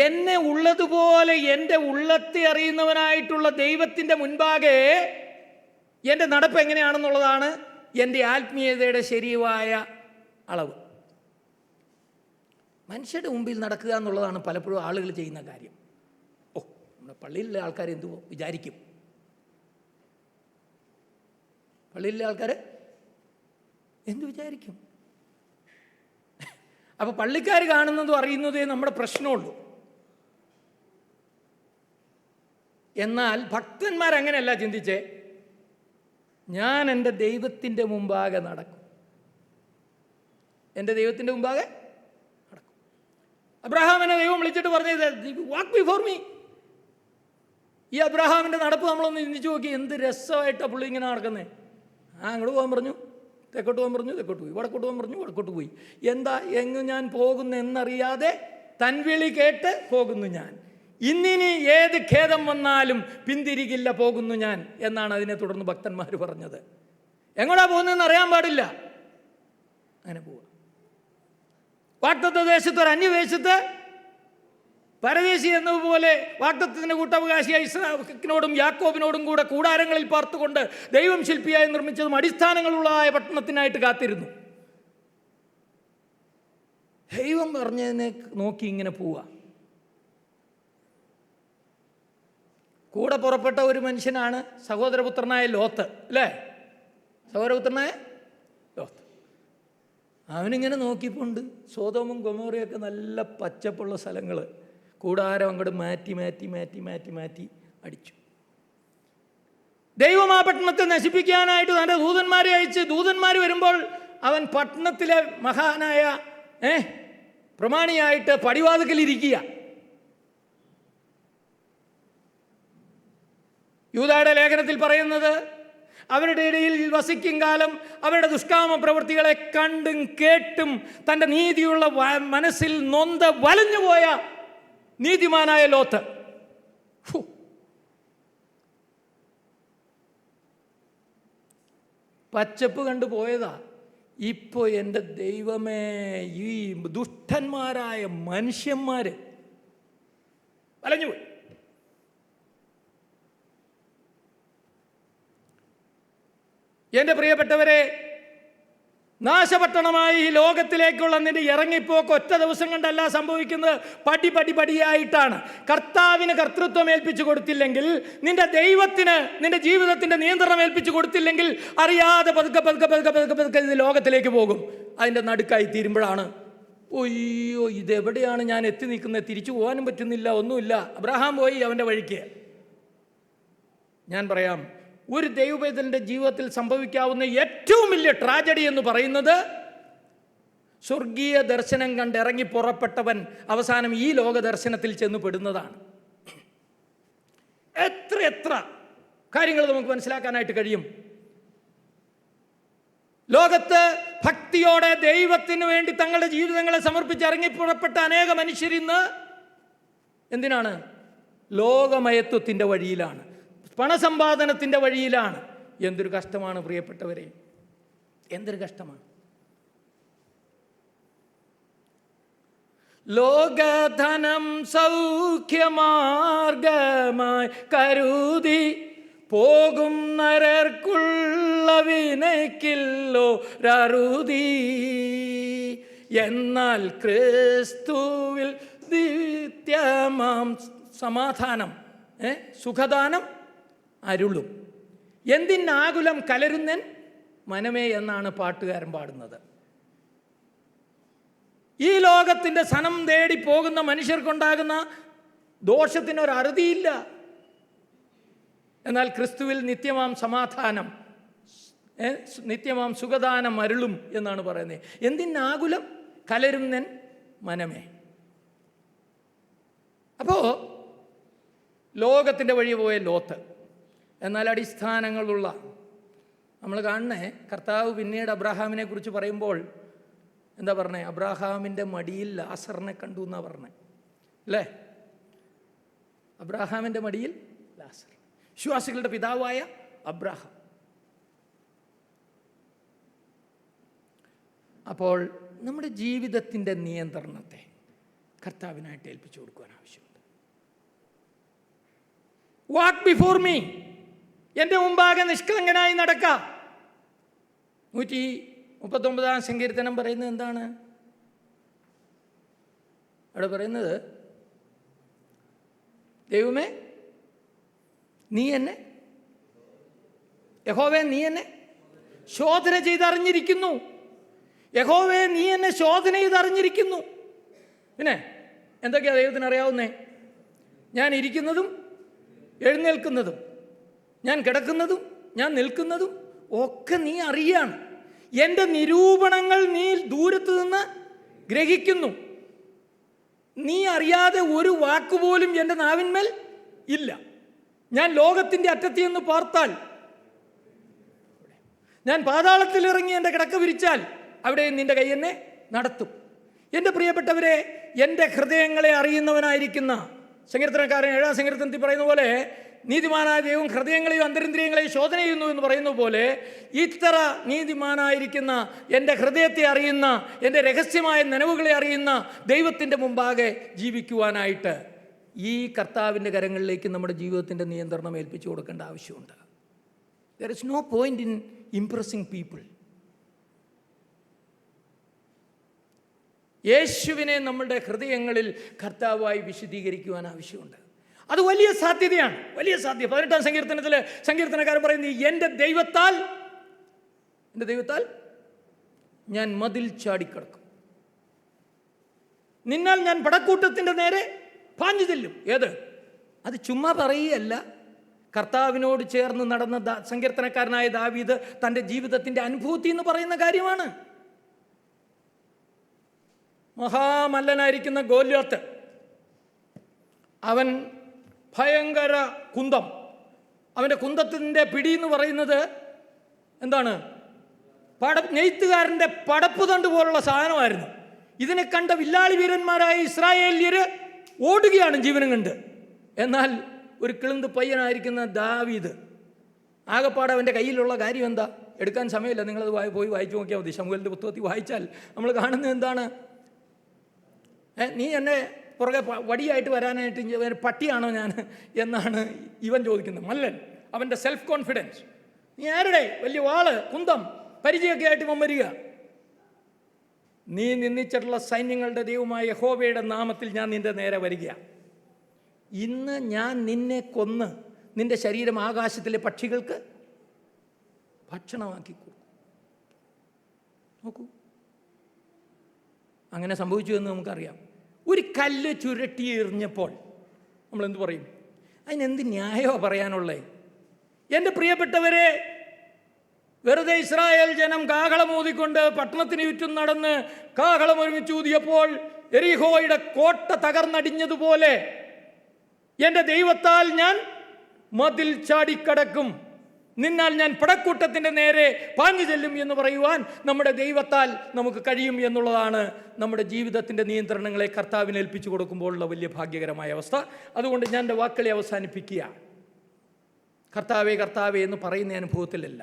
എന്നെ ഉള്ളതുപോലെ എൻ്റെ ഉള്ളത്തെ അറിയുന്നവനായിട്ടുള്ള ദൈവത്തിൻ്റെ മുൻപാകെ എൻ്റെ നടപ്പ് എങ്ങനെയാണെന്നുള്ളതാണ് എൻ്റെ ആത്മീയതയുടെ ശരിയായ അളവ്. മനുഷ്യരുടെ മുമ്പിൽ നടക്കുക എന്നുള്ളതാണ് പലപ്പോഴും ആളുകൾ ചെയ്യുന്ന കാര്യം. നമ്മുടെ പള്ളിയിലെ ആൾക്കാർ എന്തു വിചാരിക്കും? പള്ളിയിലെ ആൾക്കാർ എന്തു വിചാരിക്കും? അപ്പോൾ പള്ളിക്കാർ കാണുന്നതും അറിയുന്നതേ നമ്മുടെ പ്രശ്നമുള്ളൂ. എന്നാൽ ഭക്തന്മാരങ്ങനെയല്ല ചിന്തിച്ചേ. ഞാൻ എൻ്റെ ദൈവത്തിൻ്റെ മുമ്പാകെ നടക്കും. എൻ്റെ ദൈവത്തിൻ്റെ മുമ്പാകെ നടക്കും. അബ്രഹാമിനെ ദൈവം വിളിച്ചിട്ട് പറഞ്ഞത്, വാക്ക് ബിഫോർ മീ. ഈ അബ്രഹാമിൻ്റെ നടപ്പ് നമ്മളൊന്ന് ചിന്തിച്ചു നോക്കി. എന്ത് രസമായിട്ടാണ് പുള്ളി ഇങ്ങനെ നടക്കുന്നത്. അങ്ങോട്ട് പോകാൻ പറഞ്ഞു, തെക്കോട്ട് പോകാൻ പറഞ്ഞു, തെക്കോട്ട് പോയി. വടക്കോട്ട് പോകാൻ പറഞ്ഞു, വടക്കോട്ട് പോയി. എന്താ എങ്ങ് ഞാൻ പോകുന്നു എന്നറിയാതെ തൻവിളി കേട്ട് പോകുന്നു ഞാൻ. ഇന്നിനി ഏത് ഖേദം വന്നാലും പിന്തിരികില്ല, പോകുന്നു ഞാൻ എന്നാണ് അതിനെ തുടർന്ന് ഭക്തന്മാർ പറഞ്ഞത്. എങ്ങോട്ടാ പോകുന്നതെന്ന് അറിയാൻ പാടില്ല, അങ്ങനെ പോവുക. വാഗ്ദത്ത ദേശത്ത് ഒരു അന്യദേശത്ത് പരദേശി എന്നതുപോലെ വാഗ്ദത്തത്തിൻ്റെ കൂട്ടവകാശിയായി ഇസ്ഹാക്കിനോടും യാക്കോബിനോടും കൂടെ കൂടാരങ്ങളിൽ പാർത്തുകൊണ്ട് ദൈവം ശില്പിയായി നിർമ്മിച്ചതും അടിസ്ഥാനങ്ങളുള്ളതായ പട്ടണത്തിനായിട്ട് കാത്തിരുന്നു. ദൈവം പറഞ്ഞതിനെ നോക്കി ഇങ്ങനെ പോവുക. കൂടെ പുറപ്പെട്ട ഒരു മനുഷ്യനാണ് സഹോദരപുത്രനായ ലോത്ത്, അല്ലേ? സഹോദരപുത്രനായ ലോത്ത്. അവനിങ്ങനെ നോക്കിപ്പോണ്ട് സോദോമും ഗൊമോറയൊക്കെ നല്ല പച്ചപ്പുള്ള സ്ഥലങ്ങൾ. കൂടാരം അങ്ങോട്ട് മാറ്റി അടിച്ചു. ദൈവം ആ പട്ടണത്തെ നശിപ്പിക്കാനായിട്ട് തൻ്റെ ദൂതന്മാരെ അയച്ച്, ദൂതന്മാർ വരുമ്പോൾ അവൻ പട്ടണത്തിലെ മഹാനായ പ്രമാണിയായിട്ട് പടിവാതിക്കലിരിക്കുക. യൂദായുടെ ലേഖനത്തിൽ പറയുന്നത്, അവരുടെ ഇടയിൽ വസിക്കും കാലം അവരുടെ ദുഷ്കാമ പ്രവൃത്തികളെ കണ്ടും കേട്ടും തൻ്റെ നീതിയുള്ള മനസ്സിൽ നൊന്ത് വലഞ്ഞുപോയ നീതിമാനായ ലോത്ത്. പച്ചപ്പ് കണ്ടു പോയതാ. ഇപ്പോൾ എൻ്റെ ദൈവമേ, ഈ ദുഷ്ടന്മാരായ മനുഷ്യന്മാർ വലഞ്ഞുപോയി. എൻ്റെ പ്രിയപ്പെട്ടവരെ, നാശപട്ടണമായി ഈ ലോകത്തിലേക്കുള്ള നിന്റെ ഇറങ്ങിപ്പോക്ക് ഒറ്റ ദിവസം കൊണ്ടല്ല സംഭവിക്കുന്നത്. പടിയായിട്ടാണ്. കർത്താവിന് കർത്തൃത്വം ഏൽപ്പിച്ചു കൊടുത്തില്ലെങ്കിൽ, നിന്റെ ദൈവത്തിന് നിന്റെ ജീവിതത്തിൻ്റെ നിയന്ത്രണം ഏൽപ്പിച്ചു കൊടുത്തില്ലെങ്കിൽ, അറിയാതെ പതുക്കെ ഇത് ലോകത്തിലേക്ക് പോകും. അതിൻ്റെ നടുക്കായി തീരുമ്പോഴാണ്, ഒയ്യോ ഇതെവിടെയാണ് ഞാൻ എത്തി നിൽക്കുന്നത്, തിരിച്ചു പോകാനും പറ്റുന്നില്ല, ഒന്നുമില്ല. അബ്രഹാം പോയി അവൻ്റെ വഴിക്ക്. ഞാൻ പറയാം, ഒരു ദൈവപൈതലിൻ്റെ ജീവിതത്തിൽ സംഭവിക്കാവുന്ന ഏറ്റവും വലിയ ട്രാജഡി എന്ന് പറയുന്നത്, സ്വർഗീയ ദർശനം കണ്ട് ഇറങ്ങി പുറപ്പെട്ടവൻ അവസാനം ഈ ലോക ദർശനത്തിൽ ചെന്ന് പെടുന്നതാണ്. എത്ര കാര്യങ്ങൾ നമുക്ക് മനസ്സിലാക്കാനായിട്ട് കഴിയും. ലോകത്ത് ഭക്തിയോടെ ദൈവത്തിന് വേണ്ടി തങ്ങളുടെ ജീവിതങ്ങളെ സമർപ്പിച്ച് ഇറങ്ങി പുറപ്പെട്ട അനേക മനുഷ്യരിന്ന് എന്തിനാണ്? ലോകമയത്വത്തിൻ്റെ വഴിയിലാണ്, പണസമ്പാദനത്തിൻ്റെ വഴിയിലാണ്. എന്തൊരു കഷ്ടമാണ് പ്രിയപ്പെട്ടവരെ, എന്തൊരു കഷ്ടമാണ്. ലോകധനം സൗഖ്യമാർഗമായി കരുതി പോകും നരർക്കുള്ള വിനയ്ക്കില്ലോ രറുതി. എന്നാൽ ക്രിസ്തുവിൽ നിത്യമാം സമാധാനം സുഖദാനം അരുളും. എന്തിനാകുലം കലരുന്നൻ മനമേ എന്നാണ് പാട്ടുകാരൻ പാടുന്നത്. ഈ ലോകത്തിൻ്റെ സനം തേടി പോകുന്ന മനുഷ്യർക്കുണ്ടാകുന്ന ദോഷത്തിനൊരറുതിയില്ല. എന്നാൽ ക്രിസ്തുവിൽ നിത്യമാം സമാധാനം, നിത്യമാം സുഖദാനം അരുളും എന്നാണ് പറയുന്നത്. എന്തിനാകുലം കലരുന്നൻ മനമേ. അപ്പോൾ ലോകത്തിൻ്റെ വഴി പോയ ലോത്ത്, എന്നാൽ അടിസ്ഥാനങ്ങളുള്ള നമ്മൾ കാണണേ. കർത്താവ് പിന്നീട് അബ്രാഹാമിനെ കുറിച്ച് പറയുമ്പോൾ എന്താ പറഞ്ഞേ? അബ്രാഹാമിൻ്റെ മടിയിൽ ലാസറിനെ കണ്ടു എന്നാണ് പറഞ്ഞത് അല്ലേ? അബ്രാഹാമിൻ്റെ മടിയിൽ ലാസർ, വിശ്വാസികളുടെ പിതാവായ അബ്രാഹാം. അപ്പോൾ നമ്മുടെ ജീവിതത്തിൻ്റെ നിയന്ത്രണത്തെ കർത്താവിനായിട്ട് ഏൽപ്പിച്ചു കൊടുക്കുവാൻ ആവശ്യമുണ്ട്. വാക്ക് ബിഫോർ മീ, എൻ്റെ മുമ്പാകെ നിഷ്കളങ്കനായി നടക്കാം. 139 സങ്കീർത്തനം പറയുന്നത് എന്താണ്? അവിടെ പറയുന്നത്, ദൈവമേ നീ എന്നെ, യഹോവേ നീ എന്നെ ശോധന ചെയ്തറിഞ്ഞിരിക്കുന്നു. യഹോവേ നീ എന്നെ ശോധന ചെയ്തറിഞ്ഞിരിക്കുന്നു. പിന്നെ എന്തൊക്കെയാണ് ദൈവത്തിന് അറിയാവുന്നേ? ഞാൻ ഇരിക്കുന്നതും എഴുന്നേൽക്കുന്നതും, ഞാൻ കിടക്കുന്നതും ഞാൻ നിൽക്കുന്നതും ഒക്കെ നീ അറിയാണ്. എൻ്റെ നിരൂപണങ്ങൾ നീ ദൂരത്ത് നിന്ന് ഗ്രഹിക്കുന്നു. നീ അറിയാതെ ഒരു വാക്കുപോലും എൻ്റെ നാവിന്മേൽ ഇല്ല. ഞാൻ ലോകത്തിൻ്റെ അറ്റത്ത് നിന്ന് പാർത്താൽ, ഞാൻ പാതാളത്തിൽ ഇറങ്ങി എൻ്റെ കിടക്ക വിരിച്ചാൽ അവിടെ നിൻ്റെ കൈ എന്നെ നടത്തും. എൻ്റെ പ്രിയപ്പെട്ടവരെ, എൻ്റെ ഹൃദയങ്ങളെ അറിയുന്നവനായിരിക്കുന്ന സങ്കീർത്തനക്കാരൻ 7-ാം സങ്കീർത്തനത്തിൽ പറയുന്ന പോലെ, നീതിമാനായ ദൈവം ഹൃദയങ്ങളെയും അന്തരിന്ദ്രിയങ്ങളെയും ശോധന ചെയ്യുന്നു എന്ന് പറയുന്ന പോലെ, ഇത്ര നീതിമാനായിരിക്കുന്ന, എൻ്റെ ഹൃദയത്തെ അറിയുന്ന, എൻ്റെ രഹസ്യമായ നനവുകളെ അറിയുന്ന ദൈവത്തിൻ്റെ മുമ്പാകെ ജീവിക്കുവാനായിട്ട് ഈ കർത്താവിൻ്റെ കരങ്ങളിലേക്ക് നമ്മുടെ ജീവിതത്തിൻ്റെ നിയന്ത്രണം ഏൽപ്പിച്ചു കൊടുക്കേണ്ട ആവശ്യമുണ്ട്. There is no point in impressing people. യേശുവിനെ നമ്മളുടെ ഹൃദയങ്ങളിൽ കർത്താവായി വിശദീകരിക്കുവാൻ ആവശ്യമുണ്ട്. അത് വലിയ സാധ്യതയാണ്, വലിയ സാധ്യത. 18-ാം സങ്കീർത്തനത്തിൽ സങ്കീർത്തനക്കാരൻ പറയുന്നത്, എൻ്റെ ദൈവത്താൽ ഞാൻ മതിൽ ചാടിക്കിടക്കും, നിന്നാൽ ഞാൻ പടക്കൂട്ടത്തിൻ്റെ നേരെ പാഞ്ഞു ചെല്ലും. ഏത്? അത് ചുമ്മാ പറയുകയല്ല. കർത്താവിനോട് ചേർന്ന് നടന്ന സങ്കീർത്തനക്കാരനായ ദാവീദ് തൻ്റെ ജീവിതത്തിൻ്റെ അനുഭൂതി എന്ന് പറയുന്ന കാര്യമാണ്. മഹാമല്ലനായിരിക്കുന്ന ഗോല്യാത്ത്, അവൻ ഭയങ്കര കുന്തം. അവൻ്റെ കുന്തത്തിൻ്റെ പിടി എന്ന് പറയുന്നത് എന്താണ്? നെയ്ത്തുകാരൻ്റെ പടപ്പ് തണ്ട് പോലുള്ള സാധനമായിരുന്നു. ഇതിനെ കണ്ട വില്ലാളി വീരന്മാരായ ഇസ്രായേല്യർ ഓടുകയാണ് ജീവനും കണ്ട്. എന്നാൽ ഒരു കിളുന്ത് പയ്യനായിരിക്കുന്ന ദാവീദ്, ആകപ്പാട് അവൻ്റെ കയ്യിലുള്ള കാര്യം എന്താ? എടുക്കാൻ സമയമില്ല, നിങ്ങളത് പോയി വായിച്ചു നോക്കിയാൽ മതി. ശമൂവേലിൻ്റെ പുസ്തകത്തിൽ വായിച്ചാൽ നമ്മൾ കാണുന്നത് എന്താണ്? നീ എന്നെ പുറകെ വടിയായിട്ട് വരാനായിട്ട് പട്ടിയാണോ ഞാൻ എന്നാണ് ഇവൻ ചോദിക്കുന്നത്. മല്ലൻ, അവൻ്റെ സെൽഫ് കോൺഫിഡൻസ്. നീ ആരുടെ? വലിയ വാള്, കുന്തം, പരിചയമൊക്കെ ആയിട്ട് ഇവൻ വരിക. നീ നിന്ദിച്ചിട്ടുള്ള സൈന്യങ്ങളുടെ ദൈവമായ യഹോവയുടെ നാമത്തിൽ ഞാൻ നിൻ്റെ നേരെ വരിക. ഇന്ന് ഞാൻ നിന്നെ കൊന്ന് നിൻ്റെ ശരീരം ആകാശത്തിലെ പക്ഷികൾക്ക് ഭക്ഷണമാക്കി കൊടുക്കും. നോക്കൂ, അങ്ങനെ സംഭവിച്ചു എന്ന് നമുക്കറിയാം. ഒരു കല്ല് ചുരട്ടി എറിഞ്ഞപ്പോൾ നമ്മളെന്ത് പറയും? അതിനെന്ത് ന്യായമോ പറയാനുള്ളേ? എൻ്റെ പ്രിയപ്പെട്ടവരെ, വെറുതെ ഇസ്രായേൽ ജനം കാഹളമൂതിക്കൊണ്ട് പട്ടണത്തിന് ചുറ്റും നടന്ന് കാഹളം ഒരുമിച്ച് ഊതിയപ്പോൾ എരിഹോയുടെ കോട്ട തകർന്നടിഞ്ഞതുപോലെ എൻ്റെ ദൈവത്താൽ ഞാൻ മതിൽ ചാടിക്കടക്കും, നിന്നാൽ ഞാൻ പടക്കൂട്ടത്തിൻ്റെ നേരെ പാഞ്ഞു ചെല്ലും എന്ന് പറയുവാൻ നമ്മുടെ ദൈവത്താൽ നമുക്ക് കഴിയും എന്നുള്ളതാണ് നമ്മുടെ ജീവിതത്തിൻ്റെ നിയന്ത്രണങ്ങളെ കർത്താവിന് ഏൽപ്പിച്ചു കൊടുക്കുമ്പോഴുള്ള വലിയ ഭാഗ്യകരമായ അവസ്ഥ. അതുകൊണ്ട് ഞാൻ എൻ്റെ വാക്കുകളെ അവസാനിപ്പിക്കുക. കർത്താവേ കർത്താവേ എന്ന് പറയുന്ന അനുഭവത്തിലല്ല,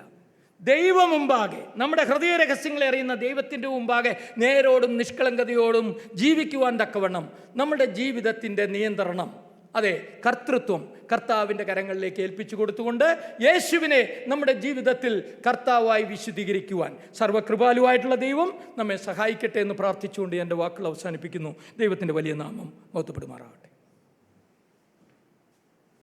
ദൈവം മുമ്പാകെ, നമ്മുടെ ഹൃദയ രഹസ്യങ്ങളെ അറിയുന്ന ദൈവത്തിൻ്റെ മുമ്പാകെ നേരോടും നിഷ്കളങ്കതയോടും ജീവിക്കുവാൻ തക്കവണ്ണം നമ്മുടെ ജീവിതത്തിൻ്റെ നിയന്ത്രണം അതെ, കർത്തൃത്വം കർത്താവിൻ്റെ കരങ്ങളിലേക്ക് ഏൽപ്പിച്ചു കൊടുത്തുകൊണ്ട് യേശുവിനെ നമ്മുടെ ജീവിതത്തിൽ കർത്താവായി വിശുദ്ധീകരിക്കുവാൻ സർവ്വകൃപാലുവായിട്ടുള്ള ദൈവം നമ്മെ സഹായിക്കട്ടെ എന്ന് പ്രാർത്ഥിച്ചുകൊണ്ട് എൻ്റെ വാക്കുകൾ അവസാനിപ്പിക്കുന്നു. ദൈവത്തിൻ്റെ വലിയ നാമം മഹത്വപ്പെടുമാറാകട്ടെ.